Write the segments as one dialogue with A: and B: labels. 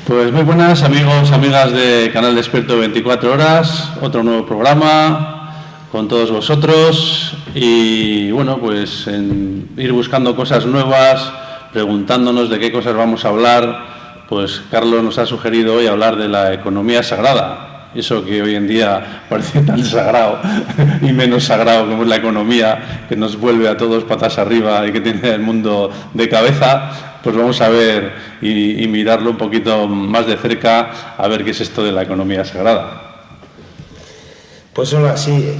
A: Pues muy buenas amigos, amigas de Canal Despierto 24 Horas, otro nuevo programa con todos vosotros y bueno, pues en ir buscando cosas nuevas, preguntándonos de qué cosas vamos a hablar, pues Carlos nos ha sugerido hoy hablar de la economía sagrada. Eso que hoy en día parece tan sagrado y menos sagrado como es la economía, que nos vuelve a todos patas arriba y que tiene el mundo de cabeza, pues vamos a ver y mirarlo un poquito más de cerca, a ver qué es esto de la economía sagrada.
B: Pues hola, sí,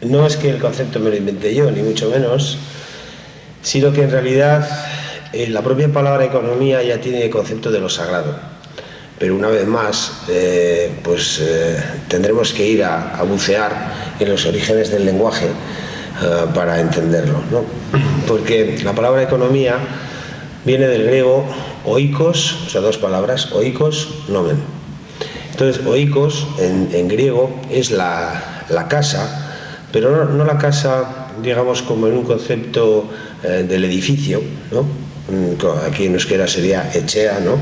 B: no es que el concepto me lo inventé yo, ni mucho menos, sino que en realidad la propia palabra economía ya tiene el concepto de lo sagrado. Pero una vez más, tendremos que ir a bucear en los orígenes del lenguaje para entenderlo, ¿no? Porque la palabra economía viene del griego oikos, o sea, dos palabras, oikos, nomen. Entonces, oikos en griego es la casa, pero no la casa, digamos, como en un concepto del edificio, ¿no? Aquí en euskera sería etxea, ¿no?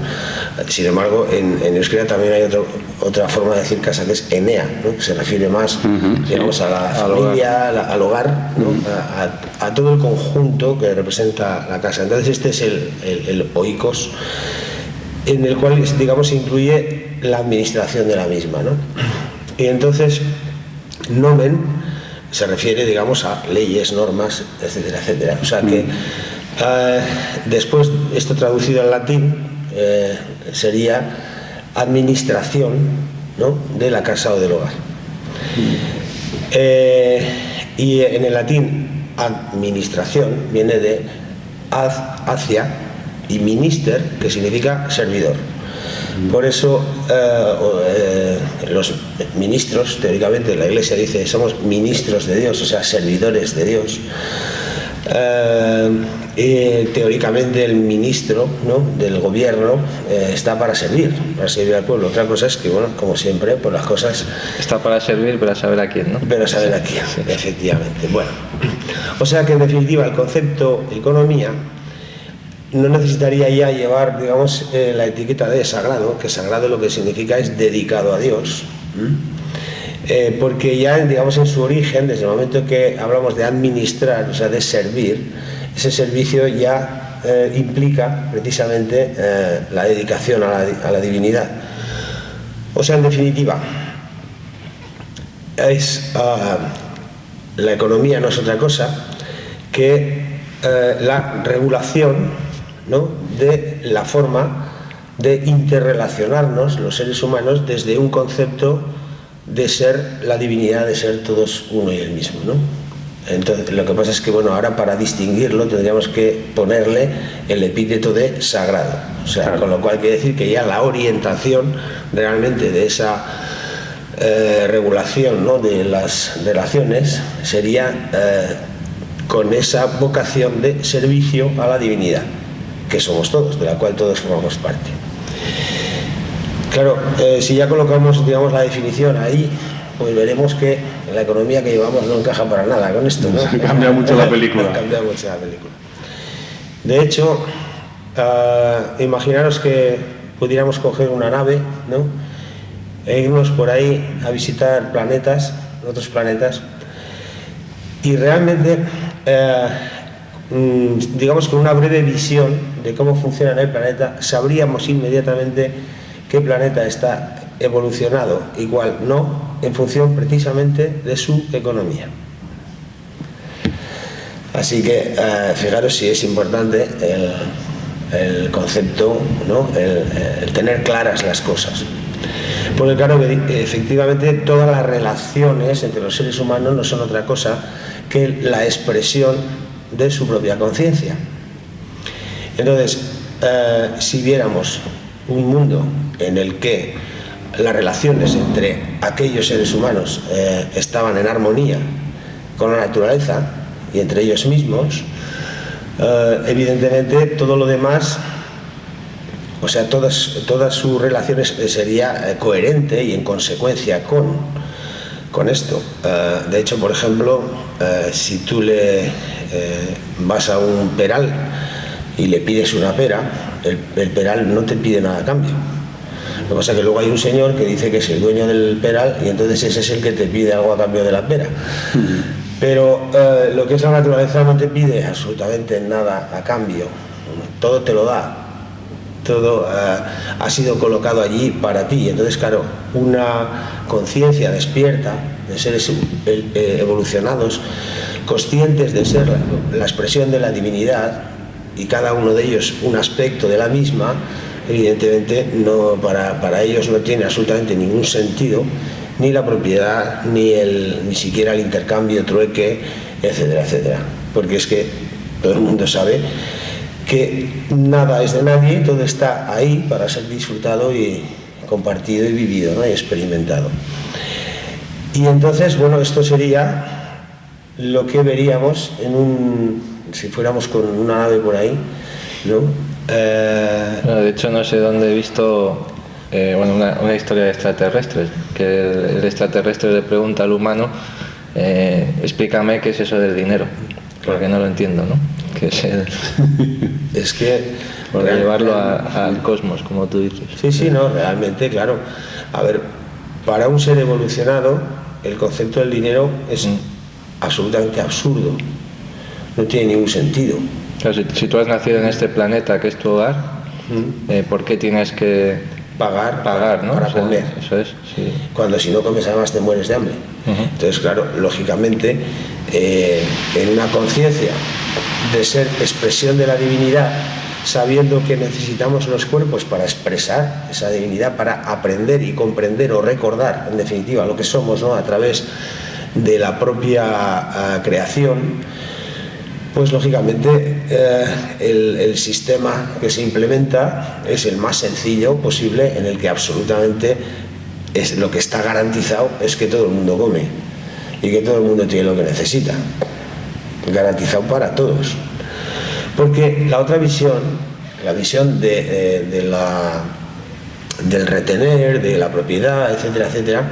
B: Sin embargo, en euskera también hay otra forma de decir casa, que es enea, ¿no? Que se refiere más, digamos, a la familia, al hogar, ¿no? A todo el conjunto que representa la casa. Entonces este es el oikos, en el cual, digamos, se incluye la administración de la misma, ¿no? Y entonces nomen se refiere, digamos, a leyes, normas, etcétera, etcétera. O sea que después, esto traducido al latín sería administración, ¿no? De la casa o del hogar. Y en el latín administración viene de ad, hacia, y minister, que significa servidor. Por eso los ministros, teóricamente la Iglesia dice, somos ministros de Dios, o sea, servidores de Dios. Teóricamente el ministro, ¿no? Del gobierno está para servir al pueblo. Otra cosa es que, bueno, como siempre, pues las cosas...
C: Está para servir, pero a saber a quién, ¿no?
B: Pero a saber a quién, sí. Efectivamente. Bueno, o sea que en definitiva el concepto economía no necesitaría ya llevar, digamos, la etiqueta de sagrado, que sagrado lo que significa es dedicado a Dios. Porque ya, digamos, en su origen, desde el momento que hablamos de administrar, o sea, de servir, ese servicio ya implica precisamente la dedicación a la divinidad. O sea, en definitiva, la economía no es otra cosa que la regulación, ¿no? De la forma de interrelacionarnos los seres humanos desde un concepto de ser la divinidad, de ser todos uno y el mismo, ¿no? Entonces, lo que pasa es que, bueno, ahora para distinguirlo tendríamos que ponerle el epíteto de sagrado, o sea, claro. Con lo cual quiere decir que ya la orientación realmente de esa regulación, ¿no? De las relaciones sería con esa vocación de servicio a la divinidad, que somos todos, de la cual todos formamos parte. Claro, si ya colocamos, digamos, la definición ahí, pues veremos que la economía que llevamos no encaja para nada con esto, ¿no?
A: Cambia mucho la película.
B: Cambia mucho la película. De hecho, imaginaros que pudiéramos coger una nave, ¿no? E irnos por ahí a visitar planetas, otros planetas, y realmente, digamos, con una breve visión de cómo funciona en el planeta, sabríamos inmediatamente qué planeta está evolucionado y cuál no, en función precisamente de su economía. Así que fijaros si es importante el concepto, ¿no? El tener claras las cosas. Porque claro, efectivamente todas las relaciones entre los seres humanos no son otra cosa que la expresión de su propia conciencia. Entonces, si viéramos un mundo en el que las relaciones entre aquellos seres humanos estaban en armonía con la naturaleza y entre ellos mismos, evidentemente todo lo demás, o sea, todas sus relaciones sería coherente y en consecuencia con esto. De hecho, por ejemplo, si tú le vas a un peral y le pides una pera, el peral no te pide nada a cambio. Lo que pasa es que luego hay un señor que dice que es el dueño del peral y entonces ese es el que te pide algo a cambio de la pera. Pero lo que es la naturaleza no te pide absolutamente nada a cambio, todo te lo da. Todo ha sido colocado allí para ti. Entonces, claro, una conciencia despierta de seres evolucionados, conscientes de ser la expresión de la divinidad y cada uno de ellos un aspecto de la misma, evidentemente para ellos no tiene absolutamente ningún sentido ni la propiedad, ni siquiera el intercambio, trueque, etcétera, etcétera. Porque es que todo el mundo sabe que nada es de nadie, todo está ahí para ser disfrutado y compartido y vivido, ¿no? Y experimentado. Y entonces, bueno, esto sería lo que veríamos si fuéramos con una nave por ahí, ¿no?
C: De hecho, no sé dónde he visto una historia de extraterrestres, que el extraterrestre le pregunta al humano, explícame qué es eso del dinero, porque no lo entiendo, ¿no? Que es
B: es que
C: por llevarlo al cosmos, como tú dices.
B: Sí, no, realmente, claro. A ver, para un ser evolucionado, el concepto del dinero es absolutamente absurdo. No tiene ningún sentido.
C: Claro, si tú has nacido en este planeta que es tu hogar, ¿por qué tienes que pagar, ¿no?
B: Para comer.
C: Eso es, sí.
B: Cuando si no comes además te mueres de hambre. Entonces, claro, lógicamente, en una conciencia de ser expresión de la divinidad, sabiendo que necesitamos los cuerpos para expresar esa divinidad, para aprender y comprender o recordar, en definitiva, lo que somos, ¿no? A través de la propia creación, pues lógicamente el sistema que se implementa es el más sencillo posible, en el que absolutamente lo que está garantizado es que todo el mundo come y que todo el mundo tiene lo que necesita, garantizado para todos. Porque la otra visión, la visión del retener, de la propiedad, etcétera, etcétera,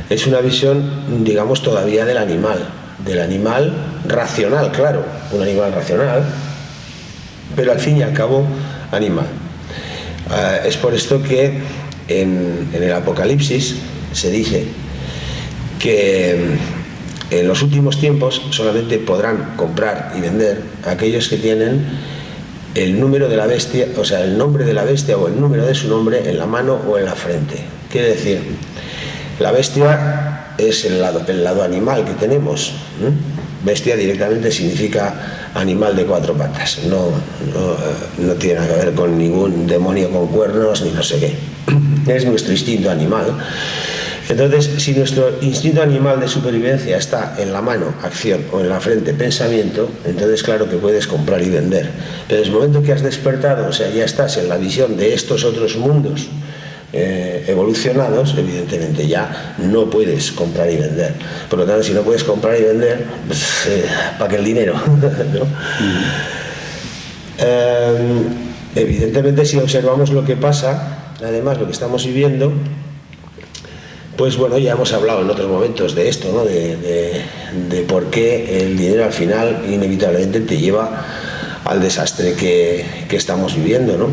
B: es una visión, digamos, todavía del animal racional, claro, un animal racional, pero al fin y al cabo animal. Es por esto que en el Apocalipsis se dice que en los últimos tiempos solamente podrán comprar y vender aquellos que tienen el número de la bestia, o sea, el nombre de la bestia o el número de su nombre en la mano o en la frente. Quiere decir, la bestia es el lado animal que tenemos. Bestia directamente significa animal de cuatro patas. No tiene nada que ver con ningún demonio con cuernos ni no sé qué. Es nuestro instinto animal. Entonces, si nuestro instinto animal de supervivencia está en la mano, acción, o en la frente, pensamiento, entonces claro que puedes comprar y vender. Pero en el momento que has despertado, o sea, ya estás en la visión de estos otros mundos evolucionados, evidentemente ya no puedes comprar y vender. Por lo tanto, si no puedes comprar y vender, pues, ¿para qué el dinero? ¿No? Evidentemente, si observamos lo que pasa, además lo que estamos viviendo, pues bueno, ya hemos hablado en otros momentos de esto, ¿no? De por qué el dinero al final inevitablemente te lleva al desastre que estamos viviendo, ¿no?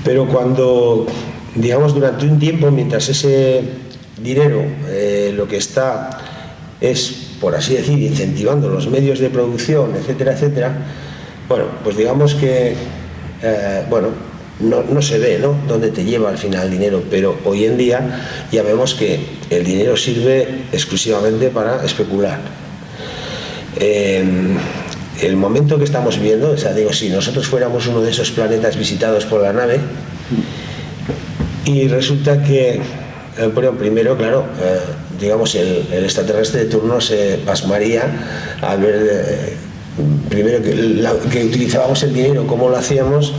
B: Pero cuando, digamos, durante un tiempo, mientras ese dinero lo que está es, por así decir, incentivando los medios de producción, etcétera, etcétera, bueno, pues digamos que, no se ve, ¿no?, dónde te lleva al final el dinero, pero hoy en día ya vemos que el dinero sirve exclusivamente para especular. El momento que estamos viendo, o sea, digo, si nosotros fuéramos uno de esos planetas visitados por la nave y resulta que, bueno, primero, claro, digamos, el extraterrestre de turno se pasmaría a ver, primero que utilizábamos el dinero, cómo lo hacíamos,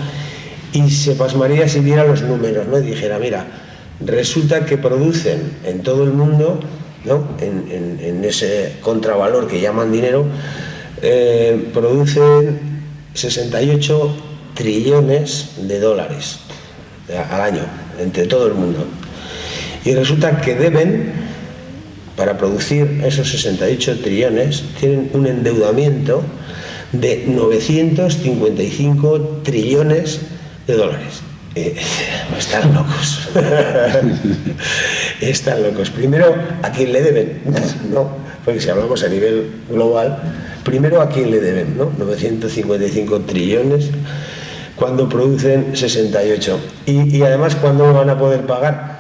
B: y se pasmaría si viera los números, ¿no? Y dijera, mira, resulta que producen en todo el mundo, ¿no?, en ese contravalor que llaman dinero, producen 68 trillones de dólares al año, entre todo el mundo. Y resulta que deben, para producir esos 68 trillones, tienen un endeudamiento de 955 trillones de dólares. Están locos. Están locos. Primero, ¿a quién le deben? No, porque si hablamos a nivel global, primero ¿a quién le deben? ¿No? 955 trillones cuando producen 68. Y además, ¿cuándo van a poder pagar?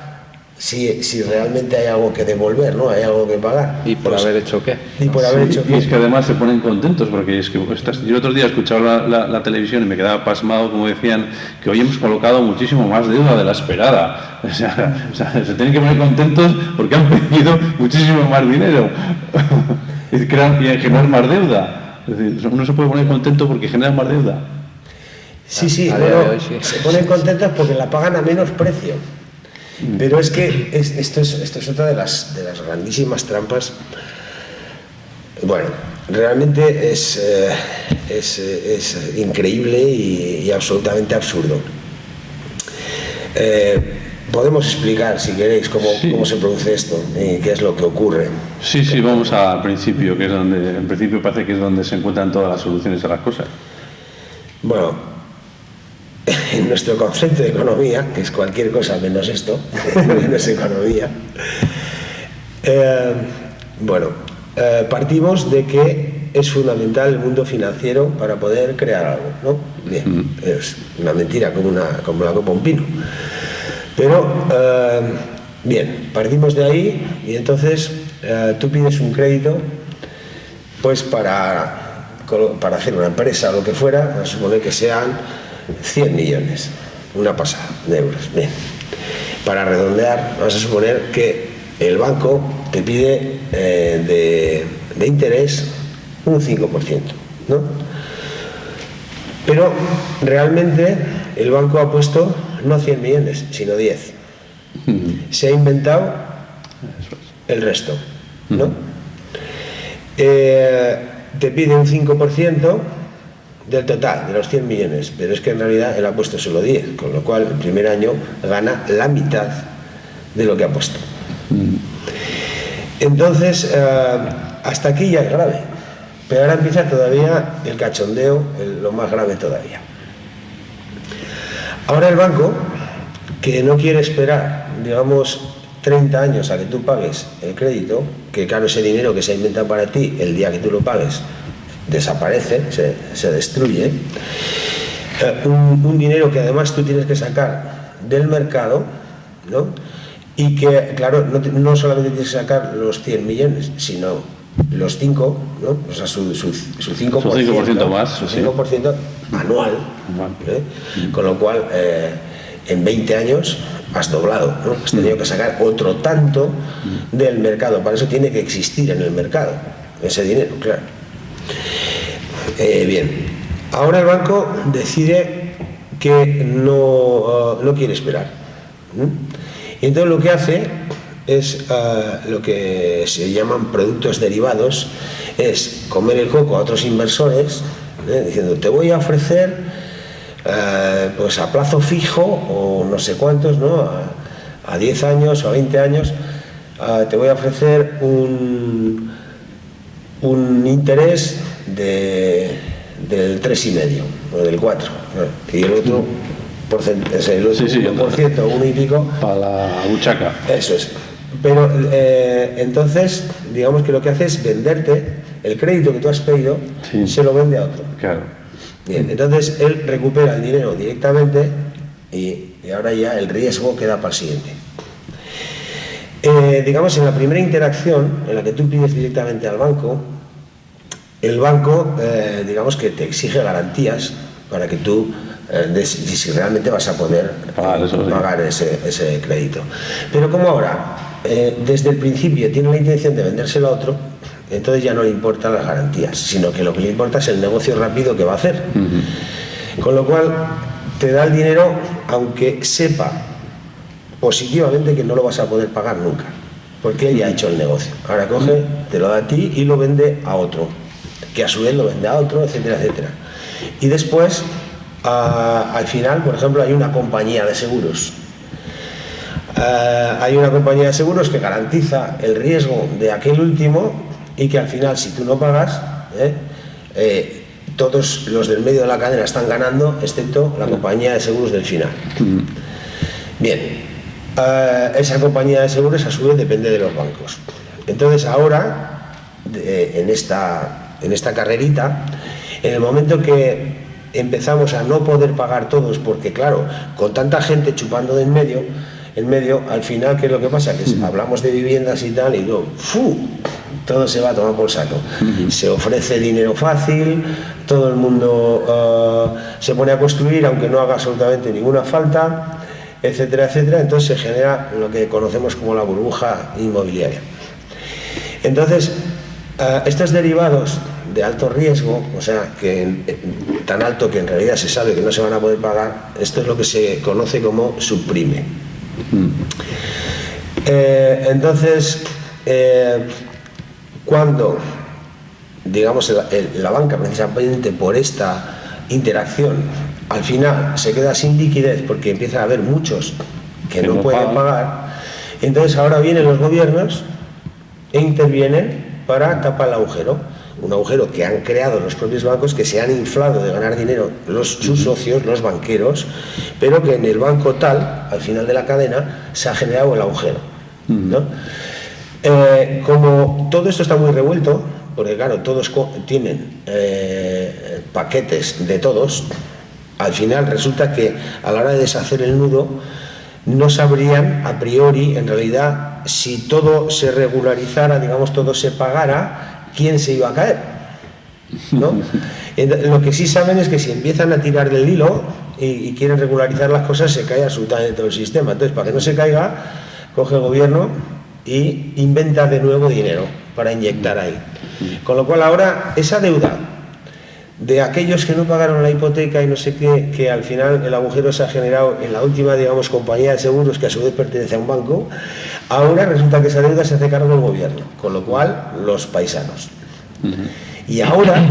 B: Si realmente hay algo que devolver, ¿no? Hay algo que pagar.
C: ¿Y por haber hecho qué?
B: Y por haber hecho
A: y es que además se ponen contentos porque es que yo el otro día escuchaba la televisión y me quedaba pasmado como decían que hoy hemos colocado muchísimo más deuda de la esperada. O sea, se tienen que poner contentos porque han pedido muchísimo más dinero y generar más deuda. Es decir, uno se puede poner contento porque genera más deuda.
B: Sí, bueno, sí. Se ponen contentos porque la pagan a menos precio. Pero es que esto es otra de las grandísimas trampas. Bueno, realmente es increíble y absolutamente absurdo. Podemos explicar, si queréis, cómo se produce esto y qué es lo que ocurre.
A: Sí, vamos al principio, que es donde, en principio parece que es donde se encuentran todas las soluciones a las cosas.
B: Bueno, en nuestro concepto de economía, que es cualquier cosa menos esto, menos economía, partimos de que es fundamental el mundo financiero para poder crear algo, ¿no? Bien, es una mentira como la copa un pino. Pero, bien, partimos de ahí y entonces tú pides un crédito pues para hacer una empresa o lo que fuera, a suponer que sean 100 millones, una pasada de euros. Bien, para redondear, vamos a suponer que el banco te pide de interés un 5%, ¿no? Pero realmente el banco ha puesto no 100 millones, sino 10. Se ha inventado el resto, ¿no? Te pide un 5% del total, de los 100 millones, pero es que en realidad él ha puesto solo 10, con lo cual el primer año gana la mitad de lo que ha puesto. Entonces, hasta aquí ya es grave, pero ahora empieza todavía el cachondeo, lo más grave todavía. Ahora el banco, que no quiere esperar, digamos, 30 años a que tú pagues el crédito, que claro, ese dinero que se ha inventado para ti, el día que tú lo pagues, desaparece, se destruye, un dinero que además tú tienes que sacar del mercado, ¿no? Y que, claro, no solamente tienes que sacar los 100 millones, sino los 5, ¿no? O sea, su 5%,
A: su 5% más,
B: su 5% anual, con lo cual en 20 años has doblado, ¿no? Has tenido que sacar otro tanto del mercado, para eso tiene que existir en el mercado ese dinero, claro. Bien, ahora el banco decide que no quiere esperar, y entonces lo que hace es lo que se llaman productos derivados, es comer el coco a otros inversores, diciendo te voy a ofrecer pues a plazo fijo o no sé cuántos, ¿no? A 10 años o a 20 años te voy a ofrecer un interés del 3,5 o del 4, ¿no? Y el otro porcentaje, el otro 1%, 1 y pico
A: para la buchaca.
B: Eso es. Pero entonces, digamos que lo que hace es venderte el crédito que tú has pedido, se lo vende a otro.
A: Claro.
B: Bien, entonces él recupera el dinero directamente y ahora ya el riesgo queda para el siguiente. Digamos, en la primera interacción en la que tú pides directamente al banco, el banco, digamos que te exige garantías para que tú, si realmente vas a poder pagar ese crédito. Pero como ahora, desde el principio tiene la intención de vendérselo a otro, entonces ya no le importan las garantías, sino que lo que le importa es el negocio rápido que va a hacer. Con lo cual, te da el dinero aunque sepa positivamente que no lo vas a poder pagar nunca, porque él ya ha hecho el negocio. Ahora coge, te lo da a ti y lo vende a otro, que a su vez lo vende a otro, etcétera, etcétera. Y después, al final, por ejemplo, hay una compañía de seguros. Hay una compañía de seguros que garantiza el riesgo de aquel último y que al final, si tú no pagas, todos los del medio de la cadena están ganando, excepto la compañía de seguros del final. Bien, esa compañía de seguros a su vez depende de los bancos. Entonces ahora, en esta carrerita, en el momento que empezamos a no poder pagar todos, porque claro, con tanta gente chupando de en medio, al final, ¿qué es lo que pasa? Que hablamos de viviendas y tal, y luego, todo se va a tomar por saco. Se ofrece dinero fácil, todo el mundo se pone a construir, aunque no haga absolutamente ninguna falta, etcétera, etcétera. Entonces se genera lo que conocemos como la burbuja inmobiliaria. Entonces, estos derivados de alto riesgo, o sea, tan alto que en realidad se sabe que no se van a poder pagar, esto es lo que se conoce como subprime. Entonces, cuando, digamos, la banca, precisamente por esta interacción, al final se queda sin liquidez porque empieza a haber muchos que no pueden pagar, entonces ahora vienen los gobiernos e intervienen para tapar el agujero. Un agujero que han creado los propios bancos, que se han inflado de ganar dinero sus socios, los banqueros, pero que en el banco tal, al final de la cadena, se ha generado el agujero, ¿no? Como todo esto está muy revuelto, porque claro, todos tienen paquetes de todos, al final resulta que a la hora de deshacer el nudo no sabrían a priori, en realidad, si todo se regularizara, digamos, todo se pagara, quién se iba a caer, ¿no? Lo que sí saben es que si empiezan a tirar del hilo y quieren regularizar las cosas, se cae absolutamente todo el sistema. Entonces, para que no se caiga, coge el gobierno y inventa de nuevo dinero para inyectar ahí. Con lo cual ahora esa deuda de aquellos que no pagaron la hipoteca y no sé qué, que al final el agujero se ha generado en la última, digamos, compañía de seguros, que a su vez pertenece a un banco, ahora resulta que esa deuda se hace cargo del gobierno, con lo cual los paisanos. Y ahora,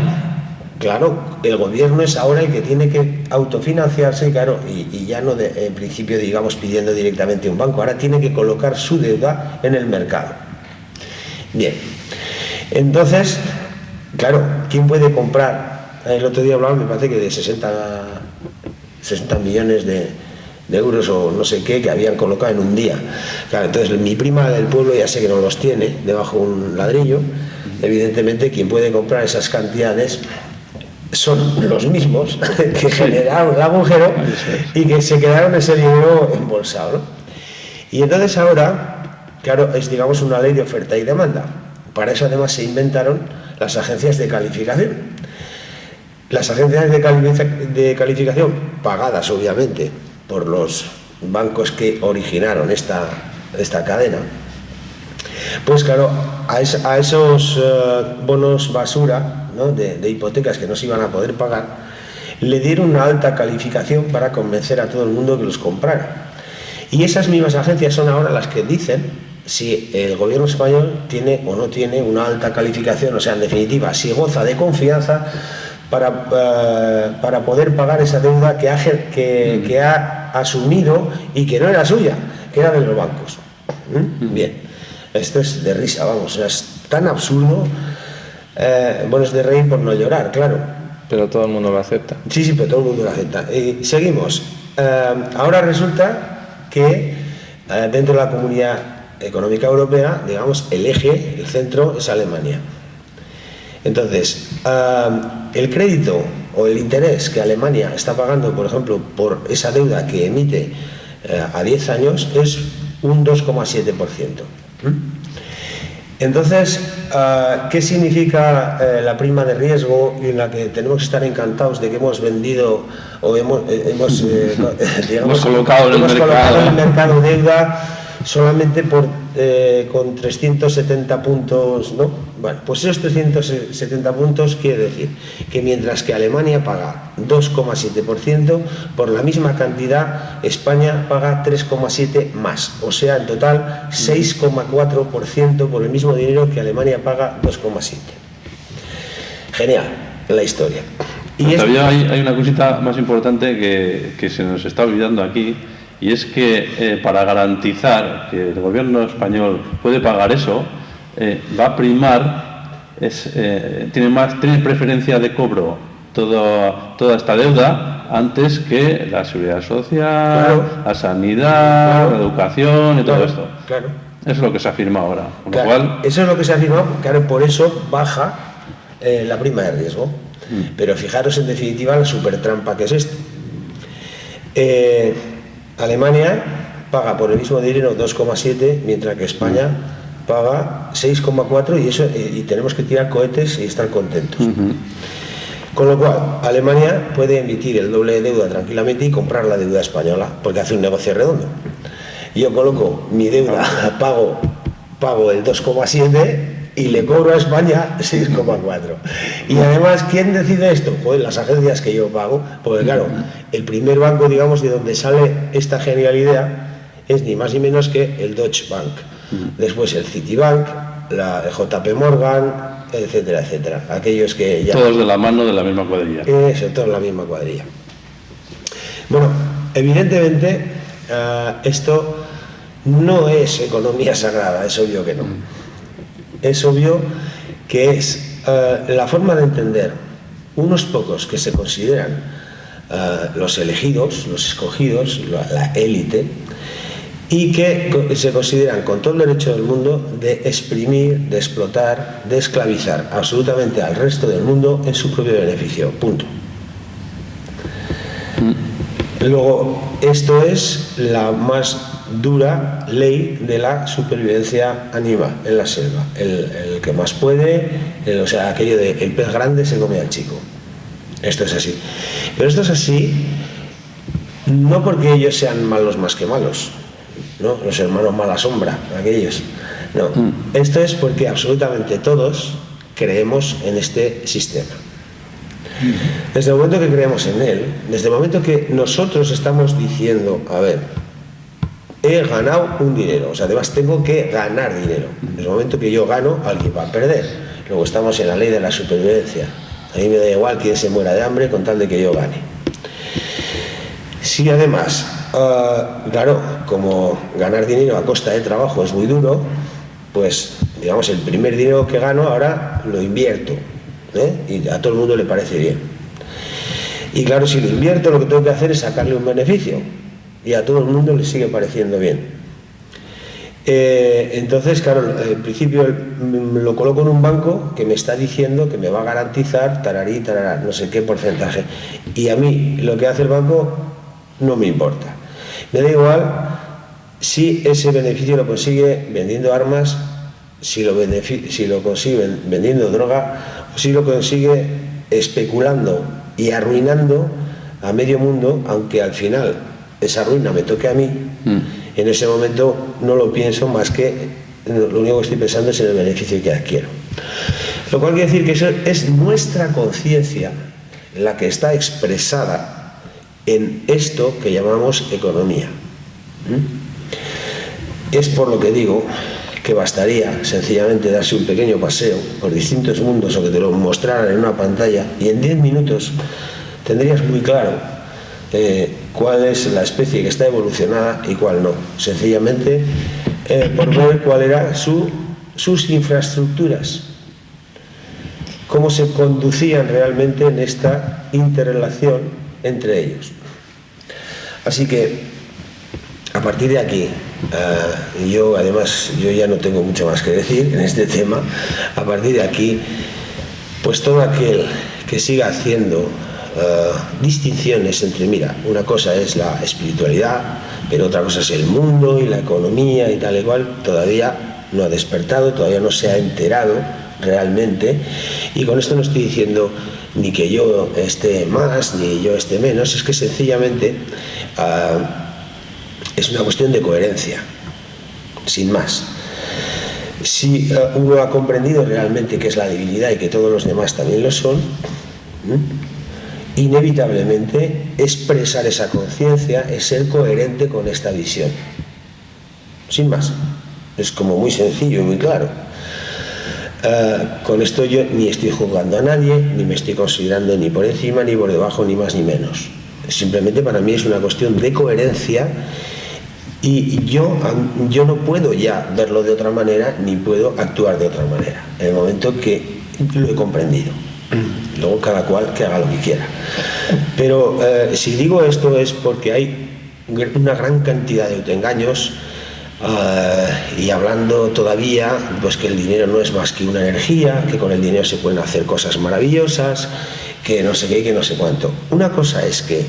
B: claro, el gobierno es ahora el que tiene que autofinanciarse, claro, y ya no en principio, digamos, pidiendo directamente a un banco, ahora tiene que colocar su deuda en el mercado. Bien, entonces, claro, ¿quién puede comprar? El otro día hablaban, me parece que de 60 millones de euros o no sé qué, que habían colocado en un día. Claro, entonces mi prima del pueblo ya sé que no los tiene debajo de un ladrillo. Evidentemente, quien puede comprar esas cantidades son los mismos que generaron el agujero y que se quedaron ese dinero embolsado, ¿no? Y entonces ahora, claro, es, digamos, una ley de oferta y demanda. Para eso además se inventaron las agencias de calificación. Las agencias de calificación, pagadas obviamente por los bancos que originaron esta cadena, pues claro, a esos bonos basura, ¿no?, de hipotecas que no se iban a poder pagar, le dieron una alta calificación para convencer a todo el mundo que los comprara. Y esas mismas agencias son ahora las que dicen si el gobierno español tiene o no tiene una alta calificación, o sea, en definitiva, si goza de confianza para poder pagar esa deuda que ha asumido y que no era suya, que era de los bancos. Bien, esto es de risa, vamos, es tan absurdo. Bueno, es de reír por no llorar, claro.
C: Pero todo el mundo lo acepta.
B: Sí, pero todo el mundo lo acepta. Seguimos. Ahora resulta que dentro de la Comunidad Económica Europea, digamos, el eje, el centro, es Alemania. Entonces, el crédito o el interés que Alemania está pagando, por ejemplo, por esa deuda que emite a 10 años es un 2,7%. Entonces, ¿qué significa la prima de riesgo en la que tenemos que estar encantados de que hemos vendido o hemos
A: colocado en
B: el mercado deuda solamente con 370 puntos, ¿no? Bueno, pues esos 370 puntos quiere decir que mientras que Alemania paga 2,7%, por la misma cantidad España paga 3,7 más, o sea, en total 6,4% por el mismo dinero que Alemania paga 2,7. Genial, la historia.
A: Y todavía hay una cosita más importante que se nos está olvidando aquí, y es que para garantizar que el gobierno español puede pagar eso, va a primar, tiene preferencia de cobro toda esta deuda antes que la seguridad social, la sanidad, la educación y todo esto.
B: Claro.
A: Eso es lo que se afirma ahora. Con lo
B: Claro,
A: cual,
B: eso es lo que se afirma, claro, por eso baja la prima de riesgo. Pero fijaros en definitiva la supertrampa que es esto. Alemania paga por el mismo dinero 2,7, mientras que España paga 6,4 y tenemos que tirar cohetes y estar contentos. Con lo cual, Alemania puede emitir el doble de deuda tranquilamente y comprar la deuda española, porque hace un negocio redondo. Yo coloco mi deuda, pago el 2,7 y le cobro a España 6,4. Y además, ¿quién decide esto? Pues las agencias que yo pago, porque claro, el primer banco, digamos, de donde sale esta genial idea es ni más ni menos que el Deutsche Bank. Después el Citibank, la JP Morgan, etcétera, etcétera. Aquellos que ya...
A: Todos de la mano de la misma cuadrilla.
B: Eso, todos la misma cuadrilla. Bueno, evidentemente esto no es economía sagrada, es obvio que no. Es obvio que es la forma de entender unos pocos que se consideran los elegidos, los escogidos, la élite, y que se consideran con todo el derecho del mundo de exprimir, de explotar, de esclavizar absolutamente al resto del mundo en su propio beneficio. Punto. Luego, esto es la más dura ley de la supervivencia animal en la selva. El que más puede, o sea, aquello de el pez grande se come al chico. Esto es así. Pero esto es así no porque ellos sean malos más que malos, ¿no? Los hermanos mala sombra, aquellos. No, esto es porque absolutamente todos creemos en este sistema. Desde el momento que creemos en él, desde el momento que nosotros estamos diciendo, a ver, he ganado un dinero, o sea, además tengo que ganar dinero. Desde el momento que yo gano, alguien va a perder. Luego estamos en la ley de la supervivencia. A mí me da igual quién se muera de hambre con tal de que yo gane. Si además, claro, como ganar dinero a costa de trabajo es muy duro, pues, digamos, el primer dinero que gano ahora lo invierto, y a todo el mundo le parece bien. Y claro, si lo invierto, lo que tengo que hacer es sacarle un beneficio, y a todo el mundo le sigue pareciendo bien. Entonces, claro, en principio lo coloco en un banco que me está diciendo que me va a garantizar tararí, tarará, no sé qué porcentaje. Y a mí lo que hace el banco no me importa. Me da igual si ese beneficio lo consigue vendiendo armas, si lo consigue vendiendo droga, o si lo consigue especulando y arruinando a medio mundo, aunque al final esa ruina me toque a mí. En ese momento no lo pienso más que lo único que estoy pensando es en el beneficio que adquiero. Lo cual quiere decir que eso es nuestra conciencia la que está expresada en esto que llamamos economía. Es por lo que digo que bastaría sencillamente darse un pequeño paseo por distintos mundos o que te lo mostraran en una pantalla y en 10 minutos tendrías muy claro cuál es la especie que está evolucionada y cuál no. Sencillamente por ver cuál eran sus infraestructuras, cómo se conducían realmente en esta interrelación entre ellos. Así que a partir de aquí, yo ya no tengo mucho más que decir en este tema. A partir de aquí, pues todo aquel que siga haciendo distinciones entre, mira, una cosa es la espiritualidad, pero otra cosa es el mundo y la economía y tal y cual, todavía no ha despertado, todavía no se ha enterado realmente. Y con esto no estoy diciendo ni que yo esté más ni yo esté menos, es que sencillamente es una cuestión de coherencia, sin más. Si uno ha comprendido realmente qué es la divinidad y que todos los demás también lo son, inevitablemente expresar esa conciencia es ser coherente con esta visión. Sin más. Es como muy sencillo y muy claro. Con esto yo ni estoy juzgando a nadie, ni me estoy considerando ni por encima, ni por debajo, ni más ni menos. Simplemente para mí es una cuestión de coherencia y yo no puedo ya verlo de otra manera, ni puedo actuar de otra manera, en el momento que lo he comprendido. Luego cada cual que haga lo que quiera. Pero si digo esto es porque hay una gran cantidad de autoengaños y hablando todavía pues que el dinero no es más que una energía, que con el dinero se pueden hacer cosas maravillosas, que no sé qué y que no sé cuánto. Una cosa es que,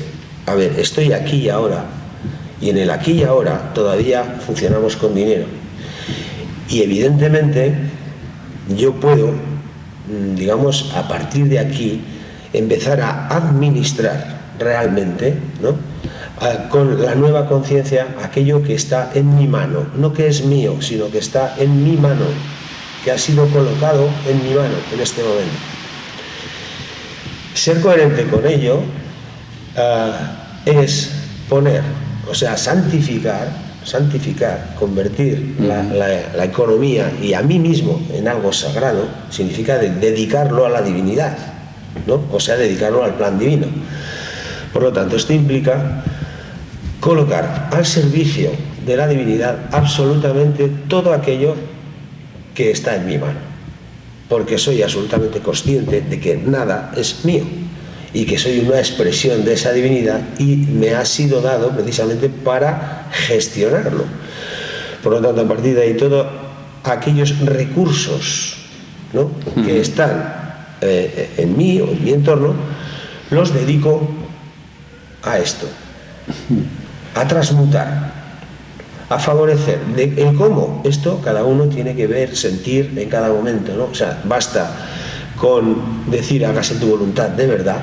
B: a ver, estoy aquí y ahora, y en el aquí y ahora todavía funcionamos con dinero. Y evidentemente yo puedo, digamos, a partir de aquí, empezar a administrar realmente, ¿no?, con la nueva conciencia aquello que está en mi mano, no que es mío, sino que está en mi mano, que ha sido colocado en mi mano en este momento. Ser coherente con ello es poner, o sea, santificar, convertir la economía y a mí mismo en algo sagrado, significa dedicarlo a la divinidad, ¿no? O sea, dedicarlo al plan divino. Por lo tanto, esto implica colocar al servicio de la divinidad absolutamente todo aquello que está en mi mano, porque soy absolutamente consciente de que nada es mío y que soy una expresión de esa divinidad y me ha sido dado precisamente para gestionarlo. Por lo tanto, a partir de ahí, todos aquellos recursos, ¿no?, que están en mí o en mi entorno, los dedico a esto, a transmutar, a favorecer. El cómo, esto cada uno tiene que ver, sentir en cada momento, ¿no? O sea, basta con decir hágase tu voluntad de verdad,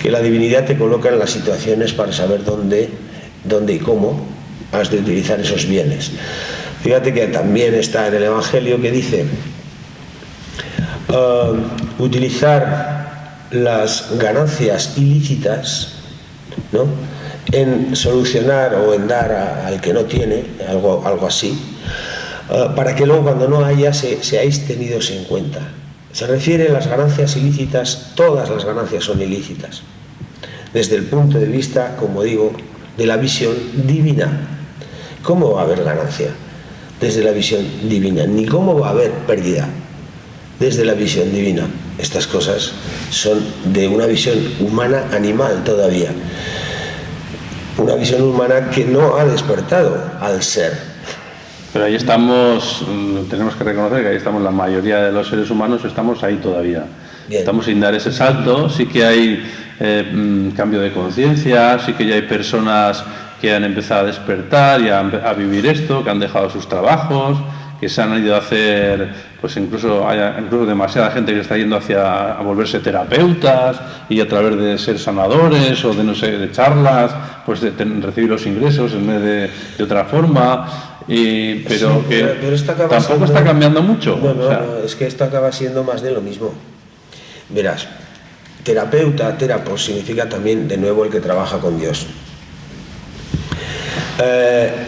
B: que la divinidad te coloca en las situaciones para saber dónde y cómo has de utilizar esos bienes. Fíjate que también está en el Evangelio que dice utilizar las ganancias ilícitas, ¿no?, en solucionar o en dar al que no tiene, algo así, para que luego cuando no haya seáis tenidos en cuenta. Se refiere a las ganancias ilícitas, todas las ganancias son ilícitas, desde el punto de vista, como digo, de la visión divina. ¿Cómo va a haber ganancia? Desde la visión divina. Ni cómo va a haber pérdida desde la visión divina. Estas cosas son de una visión humana animal todavía. Una visión humana que no ha despertado al ser.
A: Pero ahí estamos, tenemos que reconocer que ahí estamos, la mayoría de los seres humanos estamos ahí todavía. Bien. Estamos sin dar ese salto. Sí que hay cambio de conciencia, sí que ya hay personas que han empezado a despertar y a vivir esto, que han dejado sus trabajos, que se han ido a hacer, pues incluso demasiada gente que está yendo a volverse terapeutas y a través de ser sanadores o de, no sé, de charlas, pues de recibir los ingresos en vez de otra forma. Pero
B: sí, pero esto
A: tampoco está cambiando mucho.
B: No, es que esto acaba siendo más de lo mismo. Verás, terapos significa también, de nuevo, el que trabaja con Dios.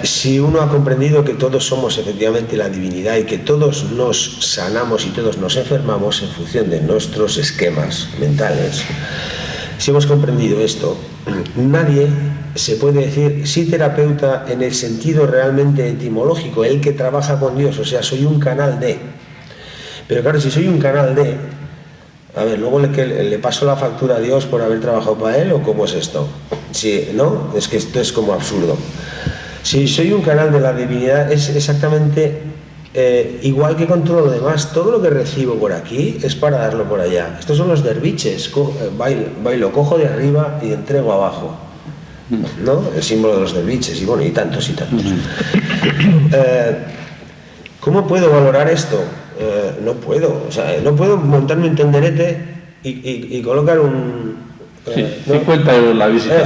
B: Si uno ha comprendido que todos somos efectivamente la divinidad y que todos nos sanamos y todos nos enfermamos en función de nuestros esquemas mentales, si hemos comprendido esto, nadie se puede decir sí terapeuta en el sentido realmente etimológico, el que trabaja con Dios, o sea, soy un canal de. Pero claro, si soy un canal de, a ver, luego le paso la factura a Dios por haber trabajado para él, ¿o cómo es esto? Sí, ¿no? Es que esto es como absurdo. Si soy un canal de la divinidad, es exactamente igual que con todo lo demás. Todo lo que recibo por aquí es para darlo por allá. Estos son los derviches. Bailo, cojo de arriba y entrego abajo, ¿no? El símbolo de los derviches, y bueno, y tantos. ¿Cómo puedo valorar esto? No puedo. O sea, no puedo montarme un tenderete y colocar un...
A: Sí, 50 euros la visita.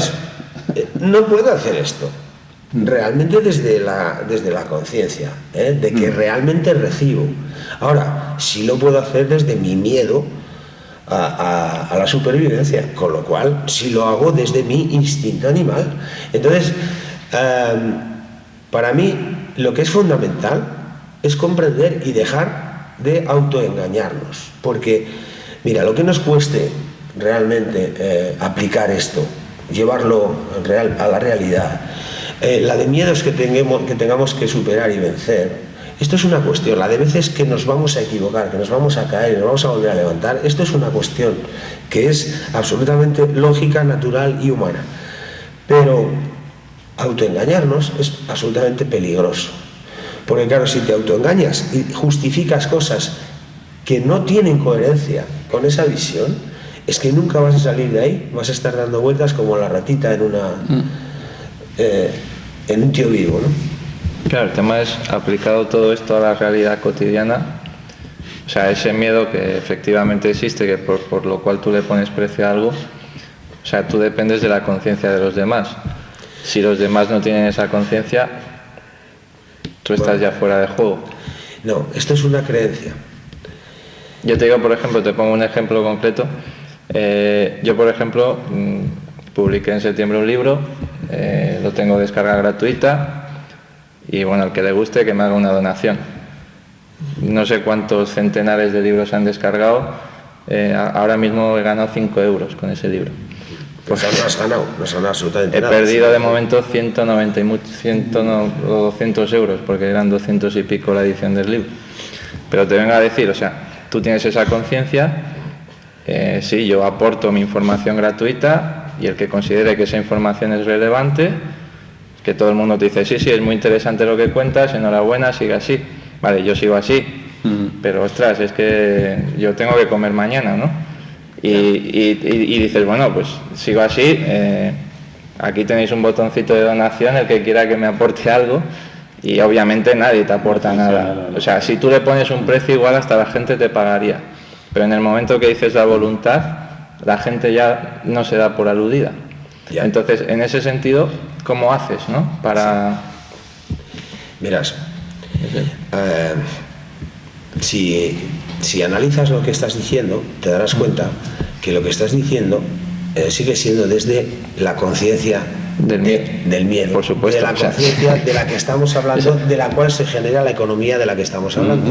B: No puedo hacer esto. Realmente desde la conciencia, de que realmente recibo. Ahora, sí lo puedo hacer desde mi miedo a la supervivencia, con lo cual sí lo hago desde mi instinto animal. Entonces, para mí lo que es fundamental es comprender y dejar de autoengañarnos, porque mira, lo que nos cueste realmente aplicar esto, llevarlo a la realidad, la de miedos que tengamos que superar y vencer, Esto es una cuestión, la de veces que nos vamos a equivocar, que nos vamos a caer, nos vamos a volver a levantar, esto es una cuestión que es absolutamente lógica, natural y humana. Pero autoengañarnos es absolutamente peligroso. Porque claro, si te autoengañas y justificas cosas que no tienen coherencia con esa visión, es que nunca vas a salir de ahí, vas a estar dando vueltas como la ratita en un tío vivo, ¿no?
C: Claro, el tema es aplicado todo esto a la realidad cotidiana, o sea, ese miedo que efectivamente existe, que por lo cual tú le pones precio a algo, o sea, tú dependes de la conciencia de los demás. Si los demás no tienen esa conciencia, tú estás ya fuera de juego.
B: No, esto es una creencia.
C: Yo te digo, por ejemplo, te pongo un ejemplo concreto. Yo, por ejemplo, publiqué en septiembre un libro, lo tengo descarga gratuita. Y bueno, al que le guste, que me haga una donación. No sé cuántos centenares de libros han descargado. Ahora mismo he ganado 5 euros con ese libro.
B: Pues no has ganado absolutamente nada.
C: He perdido de momento 190 o 200 euros, porque eran 200 y pico la edición del libro. Pero te vengo a decir, o sea, tú tienes esa conciencia, sí, yo aporto mi información gratuita y el que considere que esa información es relevante, que todo el mundo te dice, sí, es muy interesante lo que cuentas, enhorabuena, sigue así. Vale, yo sigo así, pero ostras, es que yo tengo que comer mañana, ¿no? Y dices, bueno, pues sigo así, aquí tenéis un botoncito de donación, el que quiera que me aporte algo, y obviamente nadie te aporta nada. O sea, si tú le pones un precio, igual hasta la gente te pagaría. Pero en el momento que dices la voluntad, la gente ya no se da por aludida. Entonces, en ese sentido, ¿cómo haces, no? Para...
B: Verás, si analizas lo que estás diciendo, te darás cuenta que lo que estás diciendo sigue siendo desde la conciencia del miedo,
C: por supuesto,
B: de la conciencia de la que estamos hablando, de la cual se genera la economía de la que estamos hablando.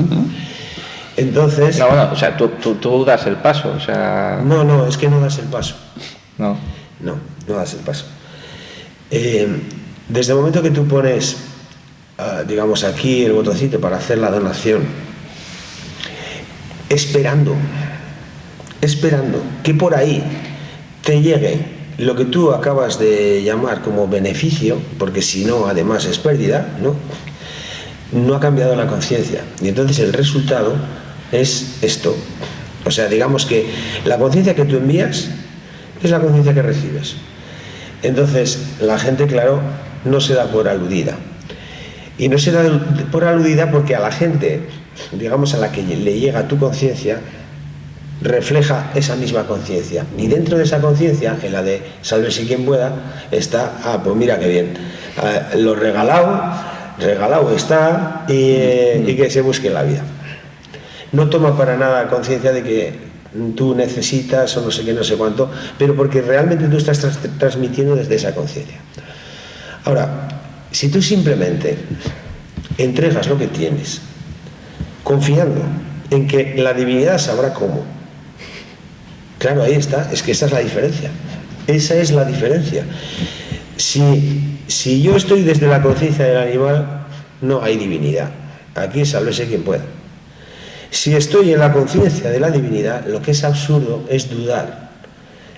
B: Entonces...
C: No, bueno, o sea, tú das el paso, o sea...
B: No, es que no das el paso.
C: No
B: das el paso. Desde el momento que tú pones, digamos, aquí el botoncito para hacer la donación, esperando que por ahí te llegue lo que tú acabas de llamar como beneficio, porque si no, además es pérdida, no ha cambiado la conciencia. Y entonces el resultado es esto. O sea, digamos que la conciencia que tú envías es la conciencia que recibes. Entonces, la gente, claro, no se da por aludida. Y no se da por aludida porque a la gente, digamos, a la que le llega tu conciencia, refleja esa misma conciencia. Y dentro de esa conciencia, en la de sálvese quien pueda, está, pues mira qué bien, lo regalado está y que se busque la vida. No toma para nada conciencia de que tú necesitas o no sé qué, no sé cuánto, pero porque realmente tú estás transmitiendo desde esa conciencia. Ahora, si tú simplemente entregas lo que tienes, confiando en que la divinidad sabrá cómo, claro, ahí está, es que esa es la diferencia. Esa es la diferencia. Si yo estoy desde la conciencia del animal, no hay divinidad. Aquí sálvese quien pueda. Si estoy en la conciencia de la divinidad, lo que es absurdo es dudar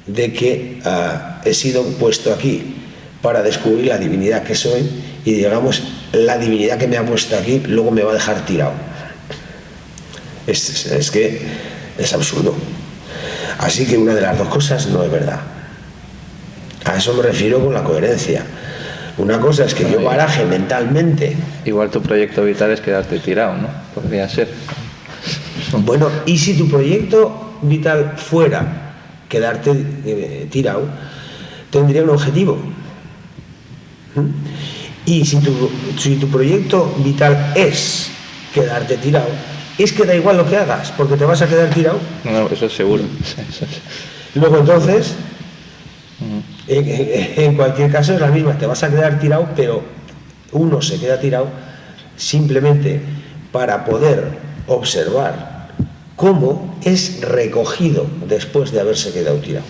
B: de que he sido puesto aquí para descubrir la divinidad que soy y, digamos, la divinidad que me ha puesto aquí luego me va a dejar tirado. Es que es absurdo. Así que una de las dos cosas no es verdad. A eso me refiero con la coherencia. Una cosa es que yo baraje mentalmente.
C: Igual tu proyecto vital es quedarte tirado, ¿no? Podría ser.
B: Bueno, y si tu proyecto vital fuera quedarte tirado, tendría un objetivo. Y si tu proyecto vital es quedarte tirado, es que da igual lo que hagas, porque te vas a quedar tirado.
C: No, eso es seguro.
B: Luego entonces, en cualquier caso es la misma, te vas a quedar tirado, pero uno se queda tirado simplemente para poder observar cómo es recogido después de haberse quedado tirado.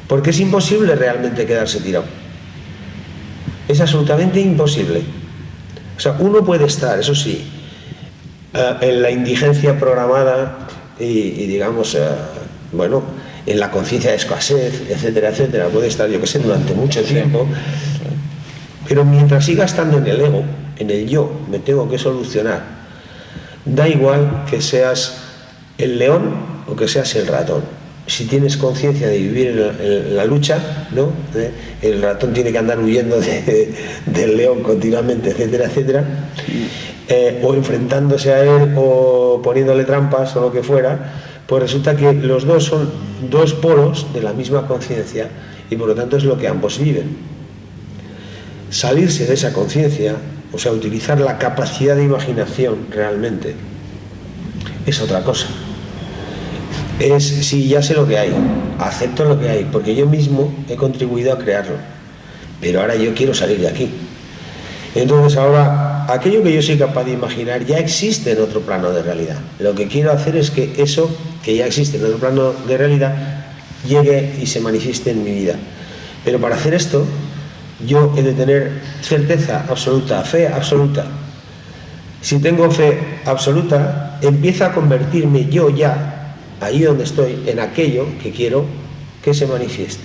B: Porque es imposible realmente quedarse tirado. Es absolutamente imposible. O O sea, uno puede estar, eso sí, en la indigencia programada y digamos, bueno, en la conciencia de escasez, etcétera, etcétera, puede estar, yo que sé, durante mucho tiempo, pero mientras siga estando en el ego, en el yo, me tengo que solucionar, da igual que seas el león o que seas el ratón. Si tienes conciencia de vivir en la lucha, ¿no? El ratón tiene que andar huyendo del león continuamente, etcétera, etcétera, o enfrentándose a él o poniéndole trampas o lo que fuera, pues resulta que los dos son dos polos de la misma conciencia y por lo tanto es lo que ambos viven. Salirse de esa conciencia, o sea, utilizar la capacidad de imaginación realmente, es otra cosa. Es, sí, ya sé lo que hay, acepto lo que hay, porque yo mismo he contribuido a crearlo, pero ahora yo quiero salir de aquí. Entonces ahora, aquello que yo soy capaz de imaginar ya existe en otro plano de realidad. Lo que quiero hacer es que eso que ya existe en otro plano de realidad llegue y se manifieste en mi vida. Pero para hacer esto, yo he de tener certeza absoluta, fe absoluta. Si tengo fe absoluta, empieza a convertirme yo ya, ahí donde estoy, en aquello que quiero que se manifieste.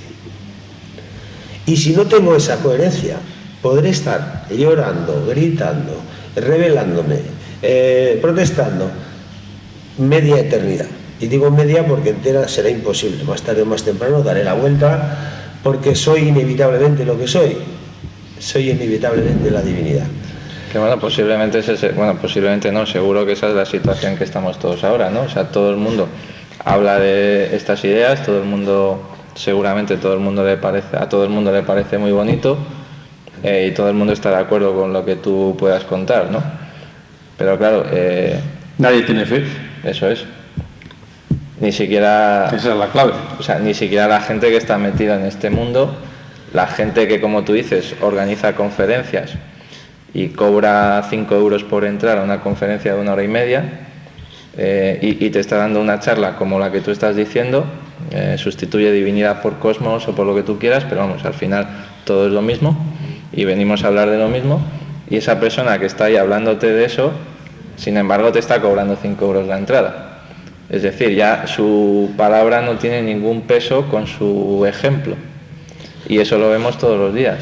B: Y si no tengo esa coherencia, podré estar llorando, gritando, rebelándome, protestando, media eternidad. Y digo media porque entera será imposible. Más tarde o más temprano daré la vuelta porque soy inevitablemente lo que soy. Soy inevitablemente la divinidad.
C: Que bueno, posiblemente posiblemente no, seguro que esa es la situación que estamos todos ahora, ¿no? O sea, todo el mundo habla de estas ideas, todo el mundo, seguramente todo el mundo a todo el mundo le parece muy bonito, y todo el mundo está de acuerdo con lo que tú puedas contar, ¿no? Pero claro,
A: nadie tiene fe.
C: Eso es. Ni siquiera...
A: Esa es la clave.
C: O sea, ni siquiera la gente que está metida en este mundo, la gente que, como tú dices, organiza conferencias y cobra 5 euros por entrar a una conferencia de 1 hora y media, y te está dando una charla como la que tú estás diciendo, sustituye divinidad por cosmos o por lo que tú quieras, pero vamos, al final todo es lo mismo y venimos a hablar de lo mismo, y esa persona que está ahí hablándote de eso, sin embargo te está cobrando 5 euros la entrada. Es decir, ya su palabra no tiene ningún peso con su ejemplo, y eso lo vemos todos los días,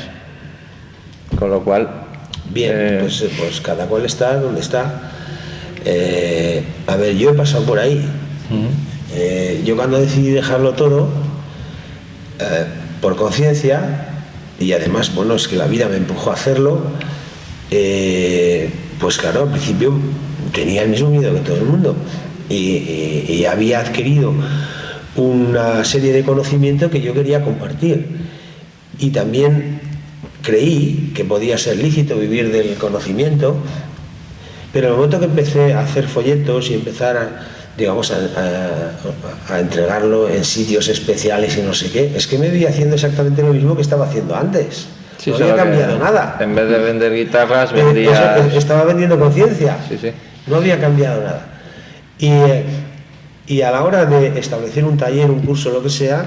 C: con lo cual...
B: Bien, pues cada cual está donde está. A ver, yo he pasado por ahí. Yo cuando decidí dejarlo todo, por conciencia, y además, bueno, es que la vida me empujó a hacerlo, pues claro, al principio tenía el mismo miedo que todo el mundo, y había adquirido una serie de conocimiento que yo quería compartir, y también creí que podía ser lícito vivir del conocimiento, pero en el momento que empecé a hacer folletos y empezar a entregarlo en sitios especiales y no sé qué, es que me vi haciendo exactamente lo mismo que estaba haciendo antes. Sí, no había cambiado nada.
C: En vez de vender guitarras, vendía...
B: Estaba vendiendo conciencia.
C: Sí, sí.
B: No había cambiado nada. Y a la hora de establecer un taller, un curso, lo que sea,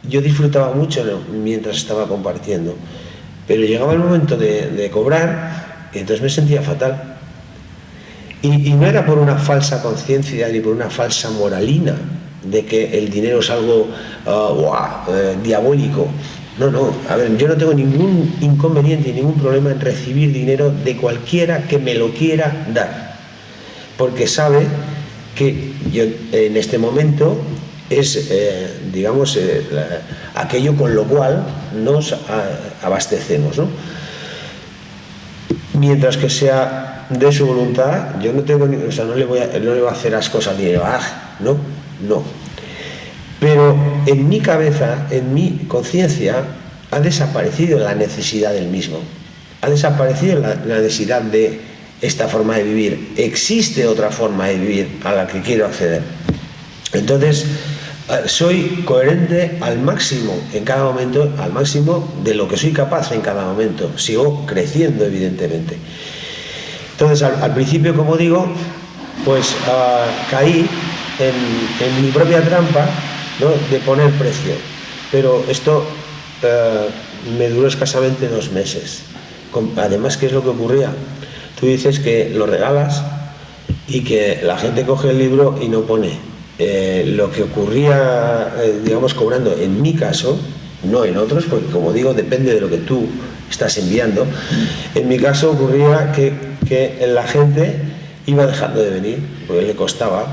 B: yo disfrutaba mucho mientras estaba compartiendo. Pero llegaba el momento de cobrar y entonces me sentía fatal. Y no era por una falsa conciencia ni por una falsa moralina de que el dinero es algo diabólico. No, a ver, yo no tengo ningún inconveniente y ningún problema en recibir dinero de cualquiera que me lo quiera dar, porque sabe que yo en este momento es, aquello con lo cual nos abastecemos, ¿no? Mientras que sea de su voluntad, yo no tengo, no le voy a hacer las cosas al dinero, no. Pero en mi cabeza, en mi conciencia, ha desaparecido la necesidad del mismo, ha desaparecido la necesidad de esta forma de vivir. Existe otra forma de vivir a la que quiero acceder. Entonces, soy coherente al máximo en cada momento, al máximo de lo que soy capaz en cada momento. Sigo creciendo, evidentemente. Entonces, al principio, como digo, pues caí en mi propia trampa, ¿no?, de poner precio. Pero esto me duró escasamente 2 meses. Además, ¿qué es lo que ocurría? tú dices que lo regalas y que la gente coge el libro y no pone. Lo que ocurría, digamos, cobrando, en mi caso, no en otros, porque como digo, depende de lo que tú estás enviando. En mi caso ocurría que la gente iba dejando de venir, porque le costaba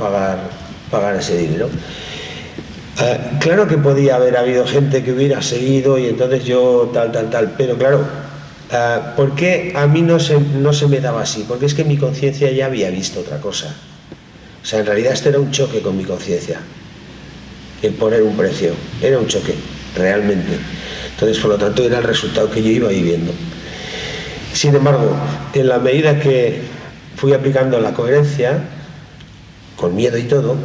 B: pagar ese dinero. Claro que podía haber habido gente que hubiera seguido y entonces yo tal, pero claro, ¿por qué a mí no se me daba así? Porque es que mi conciencia ya había visto otra cosa. O sea, en realidad esto era un choque con mi conciencia, el poner un precio, era un choque, realmente. Entonces, por lo tanto, era el resultado que yo iba viviendo. Sin embargo, en la medida que fui aplicando la coherencia, con miedo y todo,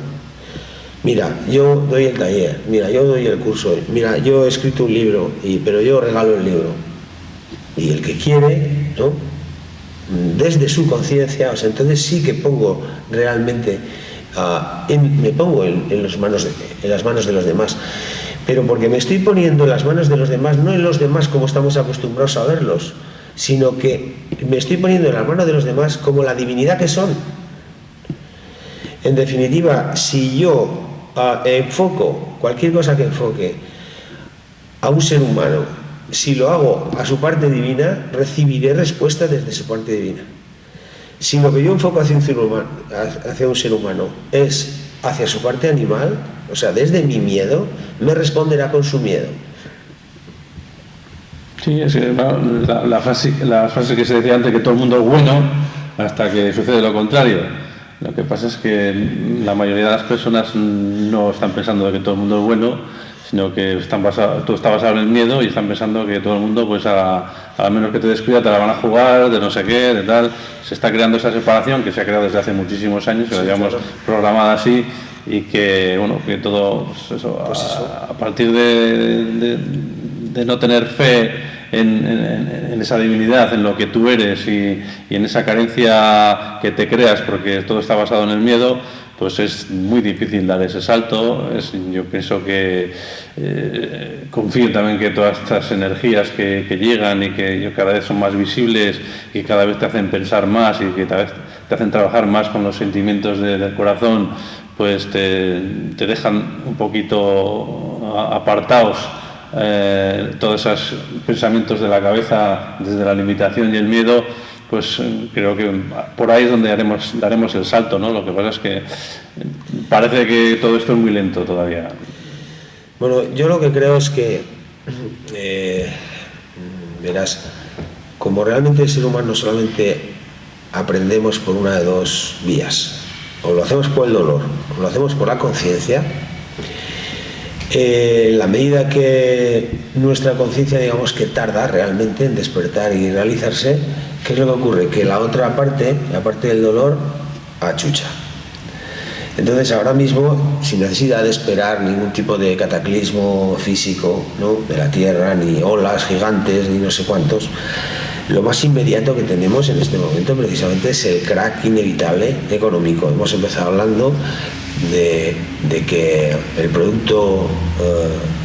B: mira, yo doy el taller, mira, yo doy el curso, mira, yo he escrito un libro, pero yo regalo el libro. Y el que quiere, ¿no?, desde su conciencia, o sea, entonces sí que pongo realmente, me pongo en las manos de los demás, pero porque me estoy poniendo en las manos de los demás, no en los demás como estamos acostumbrados a verlos, sino que me estoy poniendo en las manos de los demás como la divinidad que son. En definitiva, si yo enfoco cualquier cosa que enfoque a un ser humano, si lo hago a su parte divina, recibiré respuesta desde su parte divina. Si lo que yo enfoco hacia un ser humano es hacia su parte animal, o sea, desde mi miedo, me responderá con su miedo.
A: Sí, es que la frase que se decía antes, que todo el mundo es bueno, hasta que sucede lo contrario. Lo que pasa es que la mayoría de las personas no están pensando de que todo el mundo es bueno, sino que todo está basado en el miedo y están pensando que todo el mundo, pues a menos que te descuida, te la van a jugar, de no sé qué, de tal. Se está creando esa separación que se ha creado desde hace muchísimos años, que la llevamos programada así, y que, bueno, que todo, pues eso, a partir de no tener fe en esa divinidad, en lo que tú eres y en esa carencia que te creas, porque todo está basado en el miedo, pues es muy difícil dar ese salto. Yo pienso que confío también que todas estas energías que llegan y que cada vez son más visibles y cada vez te hacen pensar más y que cada vez te hacen trabajar más con los sentimientos del corazón, pues te dejan un poquito apartados todos esos pensamientos de la cabeza desde la limitación y el miedo. Pues creo que por ahí es donde daremos el salto, ¿no? Lo que pasa es que parece que todo esto es muy lento todavía.
B: Bueno, yo lo que creo es que, verás, como realmente el ser humano solamente aprendemos por una de dos vías, o lo hacemos por el dolor, o lo hacemos por la conciencia. En la medida que nuestra conciencia, digamos, que tarda realmente en despertar y realizarse, ¿qué es lo que ocurre? Que la otra parte, la parte del dolor, achucha. Entonces, ahora mismo, sin necesidad de esperar ningún tipo de cataclismo físico, ¿no?, de la Tierra, ni olas gigantes, ni no sé cuántos, lo más inmediato que tenemos en este momento precisamente es el crack inevitable económico. Hemos empezado hablando de que el Producto